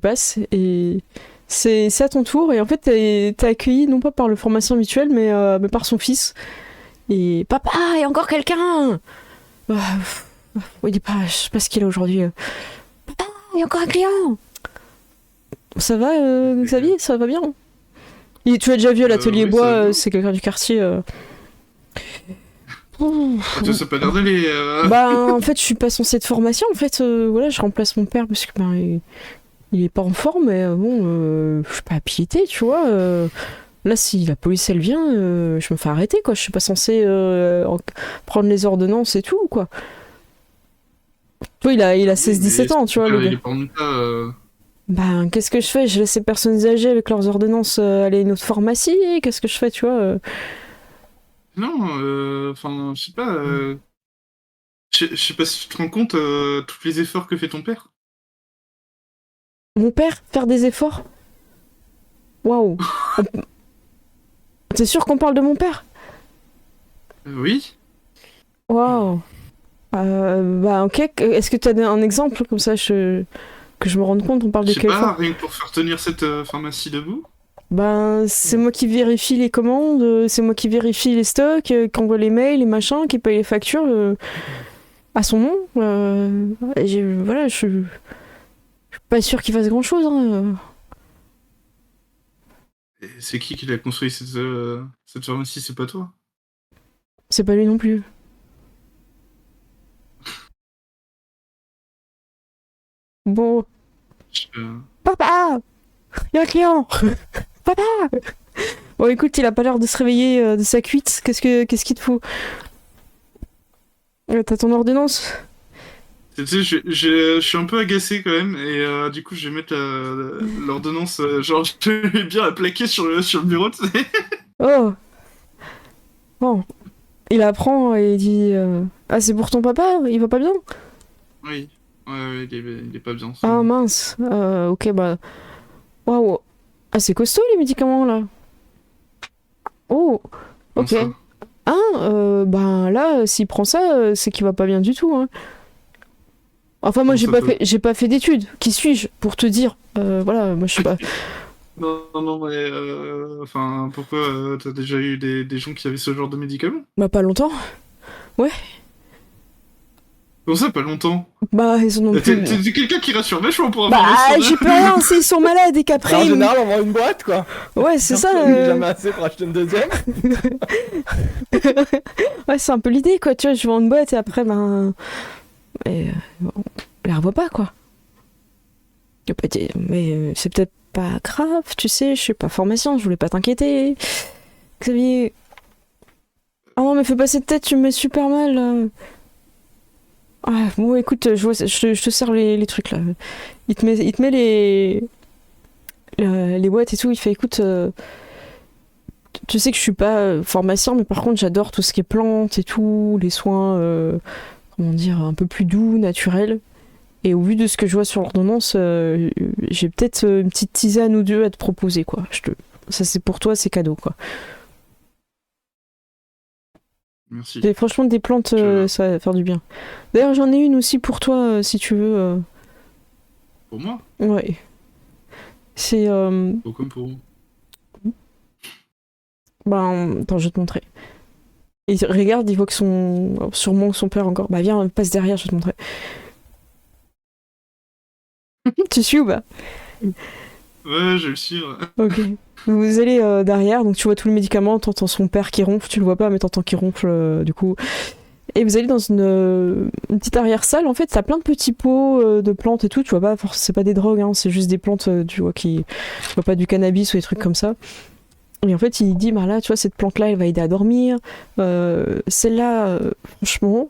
[SPEAKER 1] passent et c'est à ton tour et en fait t'es accueilli non pas par le pharmacien mutuel mais par son fils et papa, il y a encore quelqu'un. Oui, il est pas, je sais pas ce qu'il a aujourd'hui. Papa, il y a encore un client. Ça va Xavier, ça va bien. Et tu l'as déjà vu à l'atelier
[SPEAKER 2] oui, ça
[SPEAKER 1] bois,
[SPEAKER 2] va bien.
[SPEAKER 1] c'est quelqu'un du quartier.
[SPEAKER 2] Toi, ça a pas l'air d'aller.
[SPEAKER 1] Bah en fait je suis pas censée être formation en fait voilà je remplace mon père parce que il est pas en forme mais bon je suis pas habilitée tu vois là si la police elle vient je me fais arrêter quoi je suis pas censée prendre les ordonnances et tout quoi. Toi il a 16-17 ans tu vois le
[SPEAKER 2] Il
[SPEAKER 1] gars.
[SPEAKER 2] est pas en état.
[SPEAKER 1] Bah qu'est-ce que je fais, je laisse ces personnes âgées avec leurs ordonnances aller à une autre pharmacie, qu'est-ce que je fais tu vois
[SPEAKER 2] Non, enfin, je sais pas. Je sais pas si tu te rends compte tous les efforts que fait ton père.
[SPEAKER 1] Mon père faire des efforts. Waouh. T'es sûr qu'on parle de mon père?
[SPEAKER 2] Oui.
[SPEAKER 1] Waouh. Bah ok, est-ce que tu as un exemple comme ça que je me rende compte, on parle de
[SPEAKER 2] Je sais
[SPEAKER 1] quelle
[SPEAKER 2] pas,
[SPEAKER 1] fois?
[SPEAKER 2] rien que pour faire tenir cette pharmacie debout.
[SPEAKER 1] Ben c'est moi qui vérifie les commandes, c'est moi qui vérifie les stocks, qui envoie les mails, les machins, qui paye les factures à son nom. Voilà, je suis pas sûr qu'il fasse grand chose. Hein.
[SPEAKER 2] Et c'est qui l'a construit cette pharmacie, c'est pas toi.
[SPEAKER 1] C'est pas lui non plus. Bon, papa! Il y a un client! Papa! Bon, écoute, il a pas l'air de se réveiller de sa cuite. Qu'est-ce qu'il te faut? T'as ton ordonnance?
[SPEAKER 2] Tu sais, je suis un peu agacé quand même, et du coup, je vais mettre l'ordonnance, genre, je vais bien la plaquer sur le bureau, tu sais.
[SPEAKER 1] Oh! Bon. Il la prend et il dit ah, c'est pour ton papa? Il va pas bien?
[SPEAKER 2] Oui, ouais, il est pas bien.
[SPEAKER 1] Ah mince. Ok, bah. Waouh. Ah, c'est costaud les médicaments là. Oh,
[SPEAKER 2] Comment
[SPEAKER 1] ok.
[SPEAKER 2] ça?
[SPEAKER 1] Ah, ben là, s'il prend ça, c'est qu'il va pas bien du tout, hein. Enfin, moi,
[SPEAKER 2] Comment ça, toi?
[SPEAKER 1] j'ai pas fait d'études. Qui suis-je pour te dire? Voilà, moi, je sais pas.
[SPEAKER 2] Non, mais enfin, pourquoi t'as déjà eu des gens qui avaient ce genre de médicaments?
[SPEAKER 1] Bah, pas longtemps.
[SPEAKER 2] Comment ça, pas longtemps?
[SPEAKER 1] Bah, ils sont non plus.
[SPEAKER 2] T'es quelqu'un qui rassure vachement pour
[SPEAKER 1] Bah,
[SPEAKER 2] avoir un
[SPEAKER 1] j'y peux rien, ils sont malades et
[SPEAKER 4] En
[SPEAKER 1] qu'après.
[SPEAKER 4] général, on vend une boîte, quoi.
[SPEAKER 1] Ouais, c'est ça.
[SPEAKER 4] On est jamais assez pour acheter une deuxième.
[SPEAKER 1] Ouais, c'est un peu l'idée, quoi. Tu vois, je vends une boîte et après, ben. On la revoit pas, quoi. Mais c'est peut-être pas grave, tu sais, je suis pas pharmacien, je voulais pas t'inquiéter. Xavier. Ah non, mais fais pas cette tête, tu me mets super mal, là. Ah, bon, écoute, je te sers les trucs, là. Il te met les boîtes et tout, il fait, écoute, tu sais que je suis pas pharmacien, mais par contre, j'adore tout ce qui est plantes et tout, les soins, comment dire, un peu plus doux, naturels. Et au vu de ce que je vois sur l'ordonnance, j'ai peut-être une petite tisane ou deux à te proposer, quoi. Ça, c'est pour toi, c'est cadeau, quoi.
[SPEAKER 2] Merci.
[SPEAKER 1] Et franchement, des plantes, ça va faire du bien. D'ailleurs, j'en ai une aussi pour toi, si tu veux.
[SPEAKER 2] Pour moi?
[SPEAKER 1] Ouais. C'est...
[SPEAKER 2] Ou comme pour vous?
[SPEAKER 1] Ben, attends, je vais te montrer. Il regarde, il voit que sûrement son père encore... Bah viens, passe derrière, je vais te montrer. Tu suis ou pas?
[SPEAKER 2] Ouais, je le suis. Ouais.
[SPEAKER 1] Ok. Vous allez derrière, donc tu vois tous les médicaments, t'entends son père qui ronfle, tu le vois pas, mais t'entends qu'il ronfle, du coup. Et vous allez dans une petite arrière-salle, en fait, t'as plein de petits pots de plantes et tout, tu vois pas, c'est pas des drogues, hein, c'est juste des plantes, tu vois, tu vois pas du cannabis ou des trucs comme ça. Et en fait, il dit, bah là, tu vois, cette plante-là, elle va aider à dormir. Celle-là, franchement,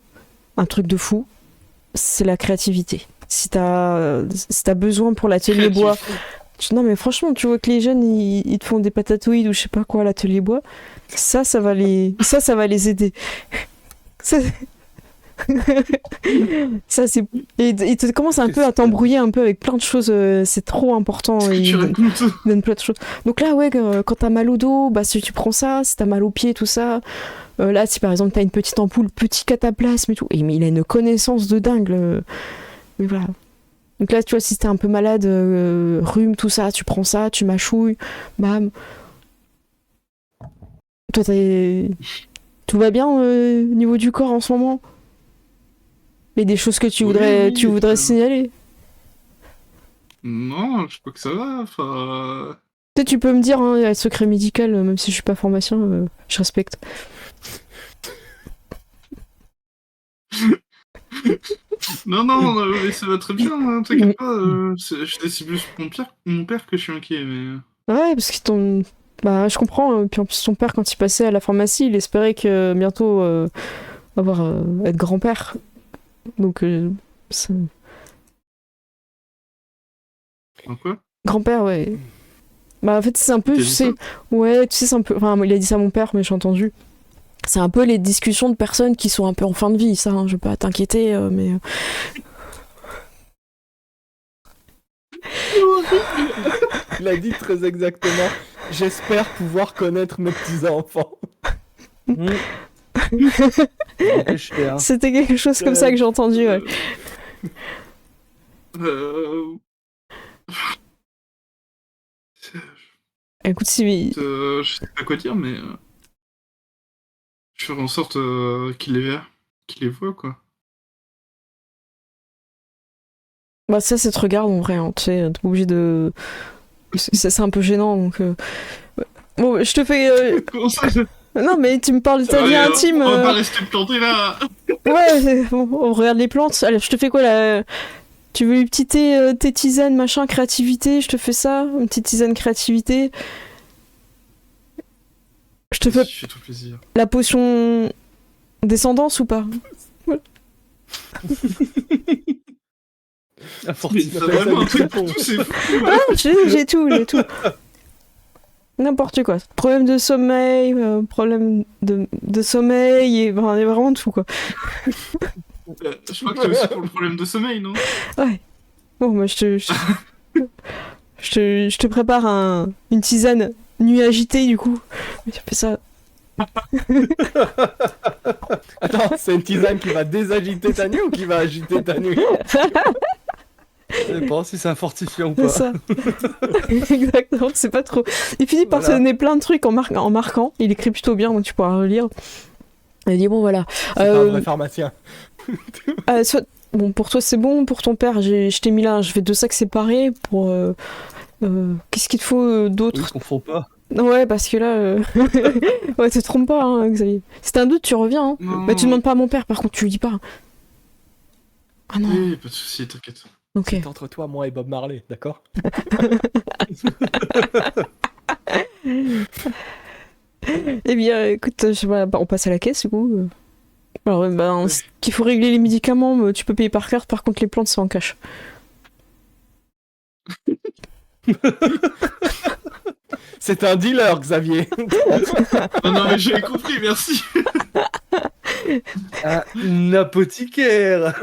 [SPEAKER 1] un truc de fou, c'est la créativité. Si t'as besoin pour l'atelier bois... Non mais franchement, tu vois que les jeunes, ils te font des patatoïdes ou je sais pas quoi à l'atelier bois. Ça va les aider. Ça, c'est... Et il te commence un peu à t'embrouiller un peu avec plein de choses. C'est trop important.
[SPEAKER 2] Tu racontes.
[SPEAKER 1] Il donne plein de choses. Donc là, ouais, quand t'as mal au dos, bah si tu prends ça, si t'as mal aux pieds, tout ça. Là, si par exemple t'as une petite ampoule, petit cataplasme et tout. Mais il a une connaissance de dingue. Mais voilà. Donc là, tu vois, si t'es un peu malade, rhume, tout ça, tu prends ça, tu mâchouilles, bam. Toi, tout va bien au niveau du corps en ce moment? Mais des choses que tu voudrais signaler?
[SPEAKER 2] Non, je crois que ça va. Enfin.
[SPEAKER 1] Peut-être tu peux me dire, hein, il y a le secret médical, même si je suis pas pharmacien, je respecte.
[SPEAKER 2] Non, mais ça va très bien, hein, t'inquiète pas. C'est plus mon père que je suis inquiet, mais.
[SPEAKER 1] Ouais, parce que bah, je comprends. Puis en plus, ton père, quand il passait à la pharmacie, il espérait que bientôt être grand-père. Donc,
[SPEAKER 2] En quoi?
[SPEAKER 1] grand-père, ouais. Bah, en fait, c'est un peu,
[SPEAKER 2] Il t'a
[SPEAKER 1] tu
[SPEAKER 2] dit
[SPEAKER 1] sais.
[SPEAKER 2] ça?
[SPEAKER 1] Ouais, tu sais, c'est un peu. Enfin, il a dit ça à mon père, mais j'ai entendu. C'est un peu les discussions de personnes qui sont un peu en fin de vie, ça, hein, je veux pas t'inquiéter, mais.
[SPEAKER 4] Il a dit très exactement. J'espère pouvoir connaître mes petits-enfants.
[SPEAKER 3] Empêché, hein.
[SPEAKER 1] C'était quelque chose comme ça que j'ai entendu, ouais. Écoute, si.
[SPEAKER 2] Je sais pas quoi dire, mais. Je ferai en sorte qu'il les voit, quoi.
[SPEAKER 1] Bah, ça te regarde en vrai, hein, tu sais, t'es pas obligé de. C'est un peu gênant, donc. Bon, je te fais.
[SPEAKER 2] Comment ça,
[SPEAKER 1] Non, mais tu me parles de ta
[SPEAKER 2] Ça va,
[SPEAKER 1] vie
[SPEAKER 2] allez,
[SPEAKER 1] intime.
[SPEAKER 2] On va pas rester planté là.
[SPEAKER 1] Ouais, bon, on regarde les plantes. Allez, je te fais quoi là? Tu veux une petite tes tisanes, machin, créativité? Je te fais ça, une petite tisane créativité. Je te fais
[SPEAKER 2] Fais tout plaisir.
[SPEAKER 1] la potion descendance ou pas?
[SPEAKER 3] Un fort-
[SPEAKER 2] Mais t'as vraiment un truc pour tout, c'est fou.
[SPEAKER 1] Ah, j'ai tout. N'importe quoi. Problème de sommeil, problème de sommeil, et ben, il y a vraiment tout, quoi.
[SPEAKER 2] Je crois que t'as aussi pour le problème de sommeil, non?
[SPEAKER 1] Ouais. Bon, moi, je te prépare une tisane nuit agitée, du coup. Je fais ça.
[SPEAKER 4] Attends, c'est une tisane qui va désagiter ta nuit ou qui va agiter ta nuit?
[SPEAKER 3] Je sais pas si c'est un fortifiant ou
[SPEAKER 1] C'est
[SPEAKER 3] pas.
[SPEAKER 1] ça. Exactement, c'est pas trop. Il finit par te
[SPEAKER 3] Voilà.
[SPEAKER 1] donner plein de trucs en marquant. Il écrit plutôt bien, donc tu pourras relire. Il dit bon, voilà.
[SPEAKER 4] C'est pas un vrai pharmacien.
[SPEAKER 1] Bon, pour toi c'est bon, pour ton père, je t'ai mis là, je fais 2 sacs séparés pour. Qu'est-ce qu'il te faut
[SPEAKER 3] Oui,
[SPEAKER 1] d'autre?
[SPEAKER 3] confonds pas.
[SPEAKER 1] Ouais, parce que là. Ouais, te trompe pas, hein, Xavier. Si t'as un doute, tu reviens. Hein.
[SPEAKER 2] Non.
[SPEAKER 1] Bah, tu demandes pas à mon père, par contre, tu lui dis pas. Ah non,
[SPEAKER 2] Oui, pas de soucis, t'inquiète.
[SPEAKER 1] ok.
[SPEAKER 4] C'est entre toi, moi et Bob Marley, d'accord?
[SPEAKER 1] Eh bien, écoute, voilà, bah, on passe à la caisse, du coup. Alors, qu'il faut régler les médicaments, tu peux payer par carte, par contre, les plantes, c'est en cash.
[SPEAKER 4] C'est un dealer, Xavier.
[SPEAKER 2] Non, mais j'avais compris, merci.
[SPEAKER 3] Un apothicaire.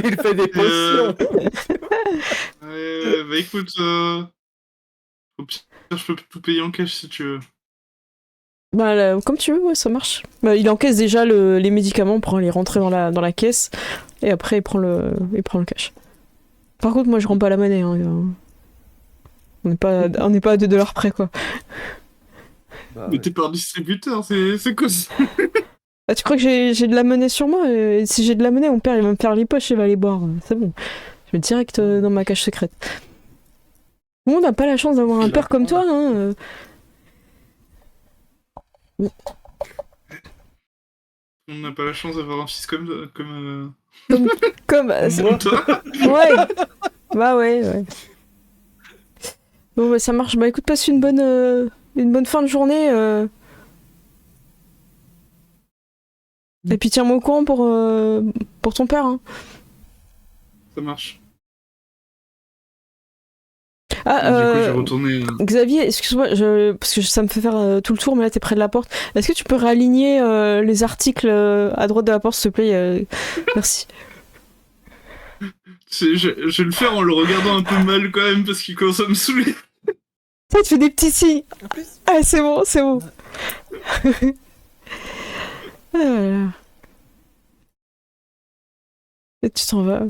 [SPEAKER 4] Il fait des potions.
[SPEAKER 2] Bah écoute, au pire, je peux tout payer en cash si tu veux.
[SPEAKER 1] Bah, là, comme tu veux, ouais, ça marche. Bah, il encaisse déjà les médicaments pour les rentrer dans la caisse, et après, il prend le cash. Par contre, moi, je rends pas la monnaie. Hein. On n'est pas à $2 près, quoi.
[SPEAKER 3] Bah,
[SPEAKER 2] Mais
[SPEAKER 3] ouais.
[SPEAKER 2] t'es pas un distributeur, c'est quoi ça?
[SPEAKER 1] Ah, tu crois que j'ai de la monnaie sur moi? Et si j'ai de la monnaie, mon père, il va me faire les poches et il va les boire. C'est bon. Je vais direct dans ma cage secrète. Bon, on n'a pas la chance d'avoir un
[SPEAKER 2] Il
[SPEAKER 1] père comme
[SPEAKER 2] apprend,
[SPEAKER 1] toi, hein.
[SPEAKER 2] On n'a pas la chance d'avoir un fils comme
[SPEAKER 1] Comme...
[SPEAKER 3] Moi,
[SPEAKER 2] toi.
[SPEAKER 1] Ouais. Bah ouais. Bon, bah, ça marche. Bah écoute, passe une bonne fin de journée. Et puis tiens-moi au courant pour ton père. Hein.
[SPEAKER 2] Ça marche.
[SPEAKER 1] Ah,
[SPEAKER 2] Du coup, j'ai retourné.
[SPEAKER 1] Xavier, excuse-moi, parce que ça me fait faire tout le tour, mais là t'es près de la porte. Est-ce que tu peux réaligner les articles à droite de la porte, s'il te plaît? Merci.
[SPEAKER 2] Je vais le faire en le regardant un peu mal quand même parce qu'il commence à me saouler.
[SPEAKER 1] Ça te fait des petits signes.
[SPEAKER 4] En plus,
[SPEAKER 1] Ah, c'est bon. Ah, voilà. Et tu t'en vas.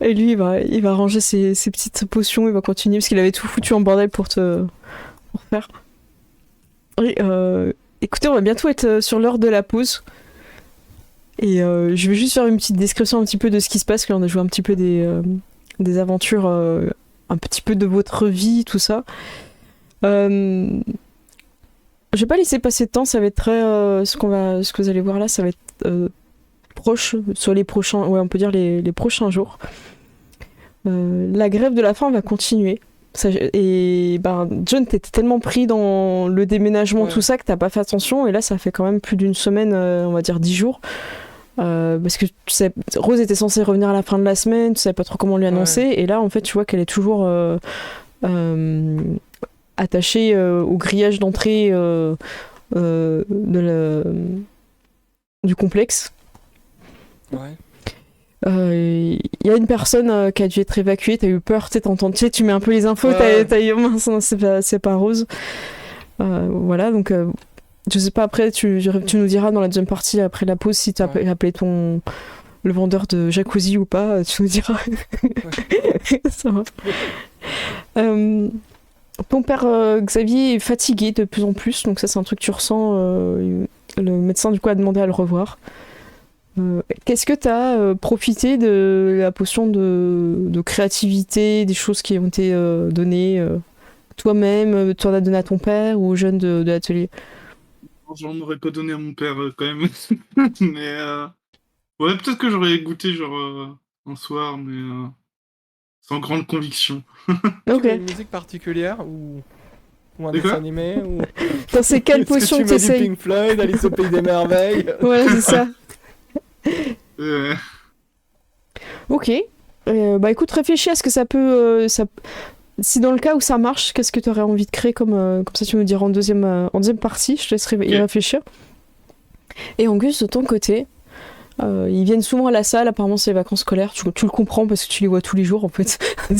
[SPEAKER 1] Et lui, il va ranger ses petites potions, il va continuer, parce qu'il avait tout foutu en bordel pour faire. Oui, écoutez, on va bientôt être sur l'heure de la pause. Et je vais juste faire une petite description un petit peu de ce qui se passe, que là on a joué un petit peu des aventures, un petit peu de votre vie, tout ça. Je vais pas laisser passer de temps, ça va être très... ce que vous allez voir là, ça va être proche, sur les prochains... Ouais, on peut dire les prochains jours. La grève de la faim va continuer. Et ben, John, t'étais tellement pris dans le déménagement,
[SPEAKER 4] Ouais.
[SPEAKER 1] tout ça, que t'as pas fait attention. Et là, ça fait quand même plus d'une semaine, on va dire 10 jours. Parce que tu sais, Rose était censée revenir à la fin de la semaine, tu savais pas trop comment lui annoncer. Et là, en fait, tu vois qu'elle est toujours attachée au grillage d'entrée du complexe.
[SPEAKER 4] ouais.
[SPEAKER 1] Il y a une personne qui a dû être évacuée, t'as eu peur, tu mets un peu les infos,
[SPEAKER 4] Ouais.
[SPEAKER 1] t'as eu mince, non, c'est pas Rose. Voilà, donc je sais pas, après tu nous diras dans la deuxième partie, après la pause, si tu as
[SPEAKER 4] Ouais.
[SPEAKER 1] appelé le vendeur de jacuzzi ou pas, tu nous diras. Ça va. Ton père Xavier est fatigué de plus en plus, donc ça c'est un truc que tu ressens. Le médecin du coup a demandé à le revoir. Qu'est-ce que tu as profité de la potion de créativité, des choses qui ont été données toi-même, tu en as donné à ton père ou aux jeunes de l'atelier?
[SPEAKER 2] j'en aurais pas donné à mon père quand même. Mais ouais, peut-être que j'aurais goûté genre un soir, mais sans grande conviction.
[SPEAKER 4] Tu mets
[SPEAKER 1] Ok.
[SPEAKER 4] une musique particulière ou un
[SPEAKER 2] C'est
[SPEAKER 4] dessin
[SPEAKER 2] quoi?
[SPEAKER 4] animé ou...
[SPEAKER 1] Dans ces quelle
[SPEAKER 4] Est-ce que
[SPEAKER 1] potion
[SPEAKER 4] tu
[SPEAKER 1] que
[SPEAKER 4] mets du
[SPEAKER 1] t'essayes?
[SPEAKER 4] Pink Floyd, Alice au Pays des Merveilles?
[SPEAKER 1] Voilà, c'est ça.
[SPEAKER 2] Euh,
[SPEAKER 1] Ok. Bah écoute, réfléchis à ce que ça peut. Si dans le cas où ça marche, qu'est-ce que tu aurais envie de créer comme ça tu me diras en deuxième partie, je te laisserai y
[SPEAKER 2] Ok.
[SPEAKER 1] réfléchir. Et Angus, de ton côté, ils viennent souvent à la salle, apparemment c'est les vacances scolaires, tu le comprends parce que tu les vois tous les jours en fait. Tout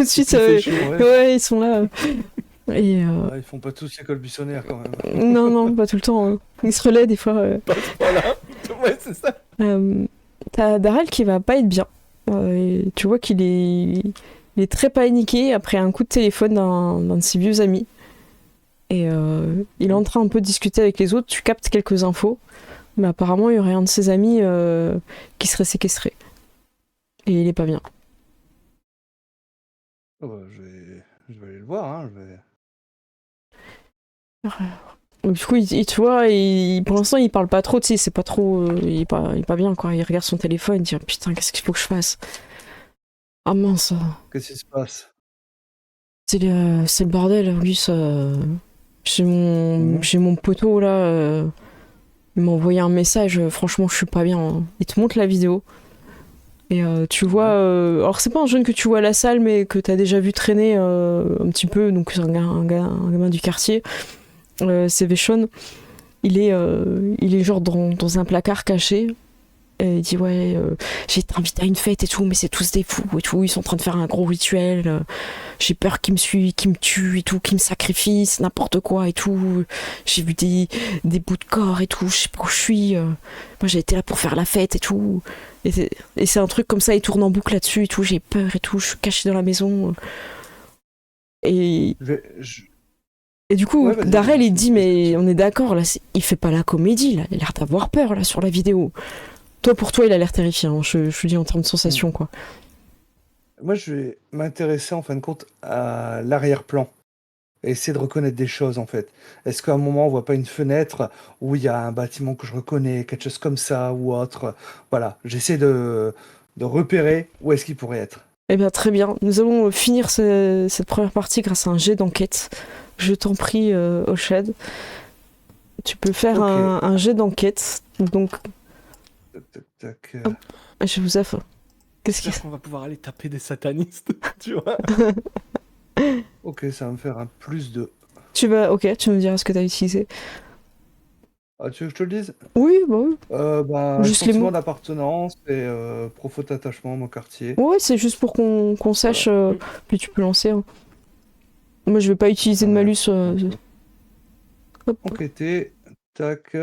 [SPEAKER 1] de suite,
[SPEAKER 3] Il fait chaud, ouais.
[SPEAKER 1] ouais, ils sont là. Et
[SPEAKER 3] Ah, ils font pas tous l'école buissonnière quand même.
[SPEAKER 1] non, non, pas tout le temps. Ils se relaient des fois.
[SPEAKER 4] Voilà. Ouais, c'est ça.
[SPEAKER 1] T'as Darrell qui va pas être bien. Et tu vois il est très paniqué après un coup de téléphone d'un de ses vieux amis. Et il est en train un peu de discuter avec les autres. Tu captes quelques infos. Mais apparemment, il y aurait un de ses amis qui serait séquestré. Et il est pas bien.
[SPEAKER 3] Oh, bah, je vais aller le voir, hein.
[SPEAKER 1] Donc, du coup, tu vois, pour l'instant, il parle pas trop, tu sais, c'est pas trop. Il est pas bien, quoi. Il regarde son téléphone, il dit putain, qu'est-ce qu'il faut que je fasse? Ah mince,
[SPEAKER 3] Qu'est-ce qui se passe?
[SPEAKER 1] c'est le bordel, Gus. J'ai mon poteau là. Il m'a envoyé un message, franchement, je suis pas bien, hein. Il te montre la vidéo. Et tu vois. Alors, c'est pas un jeune que tu vois à la salle, mais que t'as déjà vu traîner un petit peu. Donc, c'est un gamin du quartier. C'est Veshon. Il est genre dans un placard caché. Et il dit ouais, j'ai été invité à une fête et tout, mais c'est tous des fous et tout. Ils sont en train de faire un gros rituel. J'ai peur qu'ils me tuent et tout, qu'ils me sacrifient, c'est n'importe quoi et tout. J'ai vu des bouts de corps et tout. Je sais pas où je suis. Moi j'ai été là pour faire la fête et tout. Et c'est un truc comme ça, il tourne en boucle là-dessus et tout. J'ai peur et tout. Je suis cachée dans la maison. Et Et du coup,
[SPEAKER 3] Ouais, vas-y,
[SPEAKER 1] Darrell,
[SPEAKER 3] vas-y,
[SPEAKER 1] il dit,
[SPEAKER 3] vas-y.
[SPEAKER 1] mais on est d'accord, là, il fait pas la comédie, là. Il a l'air d'avoir peur, là, sur la vidéo. Toi, pour toi, il a l'air terrifiant, je te dis en termes de sensation, quoi.
[SPEAKER 3] Moi, je vais m'intéresser en fin de compte à l'arrière-plan et essayer de reconnaître des choses en fait. Est-ce qu'à un moment on voit pas une fenêtre où il y a un bâtiment que je reconnais, quelque chose comme ça ou autre? Voilà, j'essaie de repérer où est-ce qu'il pourrait être.
[SPEAKER 1] Eh bien, très bien. Nous allons finir cette première partie grâce à un jet d'enquête. Je t'en prie, Oshad. Tu peux faire
[SPEAKER 3] Ok.
[SPEAKER 1] un jet d'enquête. Donc,
[SPEAKER 3] Tac, tac, tac.
[SPEAKER 1] Hop. je vous offre. Qu'est-ce qu'il y a?
[SPEAKER 4] J'espère qu'on va pouvoir aller taper des satanistes, tu vois.
[SPEAKER 3] Ok, ça va me faire un plus de.
[SPEAKER 1] Ok, tu me diras ce que t'as utilisé.
[SPEAKER 3] Ah, tu veux que je te le dise?
[SPEAKER 1] Oui, bah oui.
[SPEAKER 3] Ben,
[SPEAKER 1] Juste les
[SPEAKER 3] sentiment
[SPEAKER 1] mots.
[SPEAKER 3] d'appartenance et profond attachement à mon quartier.
[SPEAKER 1] Ouais, c'est juste pour qu'on sache, puis tu peux lancer, hein. Moi, je vais pas utiliser de
[SPEAKER 3] Ouais.
[SPEAKER 1] malus. Hop.
[SPEAKER 3] Enquêter. Tac.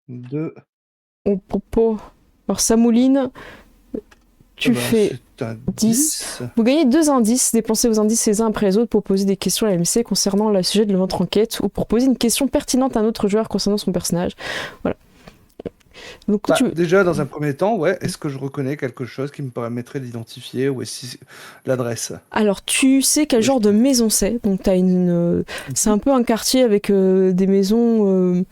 [SPEAKER 3] 2.
[SPEAKER 1] Au propos. Alors, ça mouline. Tu fais.
[SPEAKER 3] C'est un
[SPEAKER 1] 10.
[SPEAKER 3] 10.
[SPEAKER 1] Vous gagnez 2 indices. Dépensez vos indices les uns après les autres pour poser des questions à l'AMC concernant le sujet de votre enquête ou pour poser une question pertinente à un autre joueur concernant son personnage. Voilà. Donc,
[SPEAKER 3] Bah,
[SPEAKER 1] tu...
[SPEAKER 3] déjà, dans un premier temps, ouais, est-ce que je reconnais quelque chose qui me permettrait d'identifier où est l'adresse?
[SPEAKER 1] Alors, tu sais quel
[SPEAKER 3] Oui,
[SPEAKER 1] genre de maison c'est. Donc, t'as c'est un peu un quartier avec des maisons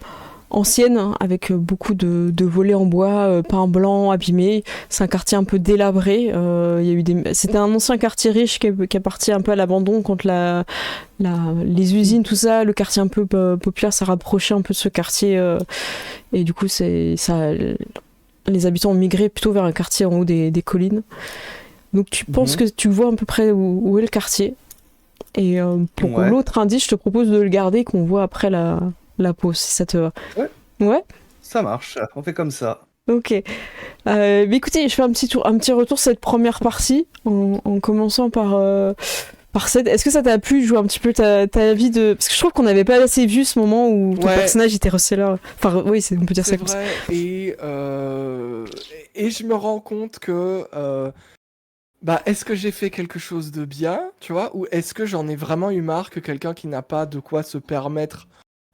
[SPEAKER 1] anciennes, hein, avec beaucoup de volets en bois, peints blancs, abîmés. C'est un quartier un peu délabré. Il y a eu C'était un ancien quartier riche qui est parti un peu à l'abandon quand les usines, tout ça, le quartier un peu populaire s'est rapproché un peu de ce quartier. Et du coup, les habitants ont migré plutôt vers un quartier en haut des collines. Donc tu penses que tu vois à peu près où est le quartier. Et pour
[SPEAKER 3] Ouais.
[SPEAKER 1] l'autre indice, je te propose de le garder, qu'on voit après la pause, si ça te va.
[SPEAKER 3] Ouais.
[SPEAKER 1] Ouais.
[SPEAKER 3] Ça marche, on fait comme ça.
[SPEAKER 1] Ok. Mais écoutez, je fais un petit retour sur cette première partie, en commençant par cette. Est-ce que ça t'a plu de jouer un petit peu ta vie de. Parce que je trouve qu'on n'avait pas assez vu ce moment où ton
[SPEAKER 4] Ouais.
[SPEAKER 1] personnage était receleur. Enfin, oui, on peut dire ça
[SPEAKER 4] C'est
[SPEAKER 1] comme ça.
[SPEAKER 4] vrai, et je me rends compte que est-ce que j'ai fait quelque chose de bien, tu vois, ou est-ce que j'en ai vraiment eu marre que quelqu'un qui n'a pas de quoi se permettre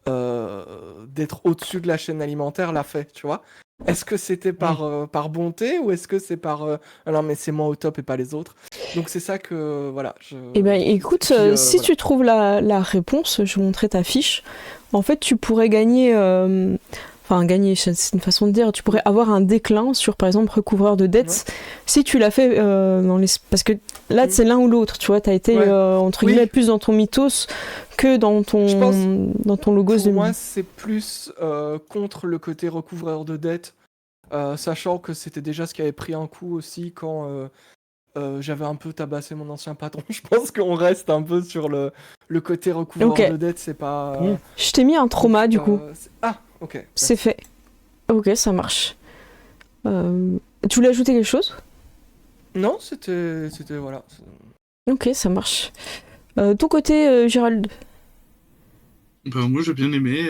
[SPEAKER 4] d'être au-dessus de la chaîne alimentaire l'a fait, tu vois. Est-ce que c'était par bonté ou est-ce que c'est par ah non mais c'est moi au top et pas les autres. Donc c'est ça que voilà.
[SPEAKER 1] Eh ben, écoute,
[SPEAKER 4] Et puis,
[SPEAKER 1] si
[SPEAKER 4] voilà.
[SPEAKER 1] tu trouves la réponse, je vais montrer ta fiche. En fait, tu pourrais gagner. Enfin, gagner, c'est une façon de dire. Tu pourrais avoir un déclin sur, par exemple, recouvreur de dettes si tu l'as fait dans les. Parce que là, c'est l'un ou l'autre. Tu vois, t'as été,
[SPEAKER 4] Ouais.
[SPEAKER 1] entre guillemets, plus dans ton mythos que dans ton,
[SPEAKER 4] Je pense,
[SPEAKER 1] dans ton logos
[SPEAKER 4] Pour
[SPEAKER 1] de
[SPEAKER 4] moi, c'est plus contre le côté recouvreur de dette, sachant que c'était déjà ce qui avait pris un coup aussi quand j'avais un peu tabassé mon ancien patron. Je pense qu'on reste un peu sur le côté recouvreur
[SPEAKER 1] Ok.
[SPEAKER 4] de dette, c'est pas...
[SPEAKER 1] Je t'ai mis un trauma, du coup.
[SPEAKER 4] Ah, ok.
[SPEAKER 1] C'est fait. Ok, ça marche. Tu voulais ajouter quelque chose?
[SPEAKER 4] Non, c'était voilà.
[SPEAKER 1] Ok, ça marche. Ton côté, Gérald?
[SPEAKER 2] Bah, moi, j'ai bien aimé.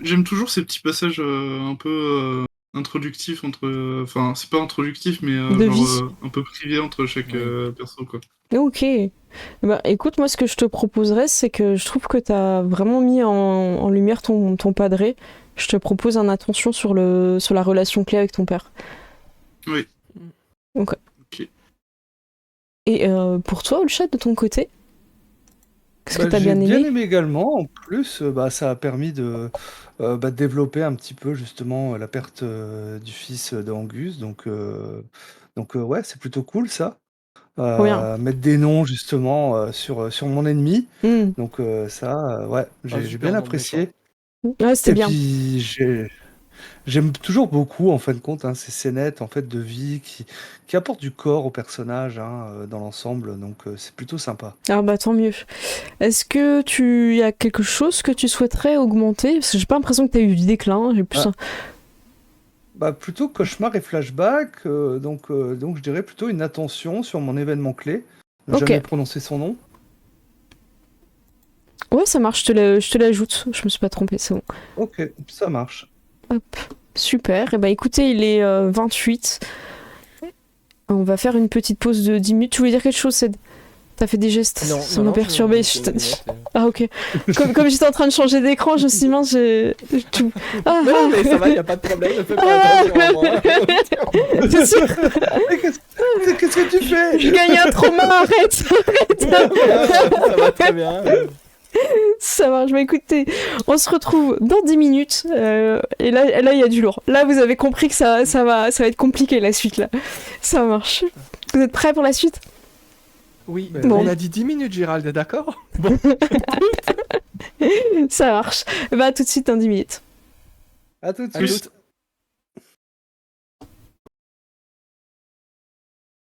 [SPEAKER 2] J'aime toujours ces petits passages un peu introductifs entre. Enfin, c'est pas introductif, mais
[SPEAKER 1] De
[SPEAKER 2] genre
[SPEAKER 1] vie.
[SPEAKER 2] un peu privé entre chaque perso, quoi.
[SPEAKER 1] Ok. Bah, écoute, moi, ce que je te proposerais, c'est que je trouve que t'as vraiment mis en lumière ton padré. Je te propose un attention sur la relation clé avec ton père.
[SPEAKER 2] Oui.
[SPEAKER 1] Ok.
[SPEAKER 2] Ok.
[SPEAKER 1] Et pour toi, le chat, de ton côté, qu'est-ce que
[SPEAKER 3] Bah,
[SPEAKER 1] t'as
[SPEAKER 3] j'ai
[SPEAKER 1] bien
[SPEAKER 3] bien
[SPEAKER 1] aimé?
[SPEAKER 3] aimé également. En plus, ça a permis de développer un petit peu justement la perte du fils d'Angus. Donc ouais, c'est plutôt cool ça.
[SPEAKER 1] Trop bien.
[SPEAKER 3] Mettre des noms justement sur mon ennemi.
[SPEAKER 1] Hmm.
[SPEAKER 3] Donc ça, ouais,
[SPEAKER 4] Un
[SPEAKER 3] j'ai
[SPEAKER 4] super
[SPEAKER 3] bien
[SPEAKER 4] nom de méchant.
[SPEAKER 3] apprécié.
[SPEAKER 1] Ouais, c'était
[SPEAKER 3] Et
[SPEAKER 1] bien.
[SPEAKER 3] puis j'aime toujours beaucoup en fin de compte ces scénettes en fait de vie qui apportent du corps au personnage dans l'ensemble. Donc c'est plutôt sympa.
[SPEAKER 1] Ah bah tant mieux. Est-ce que tu y a quelque chose que tu souhaiterais augmenter? Parce que j'ai pas l'impression que t'as eu du déclin. J'ai plus
[SPEAKER 3] Ah. Bah, plutôt cauchemar et flashback, donc je dirais plutôt une attention sur mon événement clé. Ne
[SPEAKER 1] Ok.
[SPEAKER 3] jamais prononcer son nom.
[SPEAKER 1] Ouais, ça marche. Je te l'ajoute. Je me suis pas trompée, c'est bon.
[SPEAKER 3] Ok, ça marche.
[SPEAKER 1] Hop. Super. Et bah écoutez, il est 28. On va faire une petite pause de 10 minutes. Tu voulais dire quelque chose, Ced? T'as fait des gestes,
[SPEAKER 4] Non,
[SPEAKER 1] ça m'a perturbé.
[SPEAKER 4] je-
[SPEAKER 1] Ah ok. Comme j'étais en train de changer d'écran, je me suis dit mince, tout. Ah,
[SPEAKER 4] Non, mais ça va, y a pas de problème, ne fais pas
[SPEAKER 1] Ah.
[SPEAKER 4] attention à moi.
[SPEAKER 1] c'est sûr,
[SPEAKER 3] Mais qu'est-ce que tu fais?
[SPEAKER 1] j'ai gagné un trauma, arrête.
[SPEAKER 4] Ça va très bien.
[SPEAKER 1] Ça marche, bah écoutez, on se retrouve dans 10 minutes. Et là, il y a du lourd. Là, vous avez compris que ça va être compliqué la suite là. Ça marche. Vous êtes prêts pour la suite?
[SPEAKER 4] Oui,
[SPEAKER 1] Bon.
[SPEAKER 4] on a dit 10 minutes, Gérald, d'accord?
[SPEAKER 1] Ça marche. Bah à tout de suite dans 10 minutes.
[SPEAKER 3] À tout de
[SPEAKER 4] À
[SPEAKER 3] suite.
[SPEAKER 4] toutes.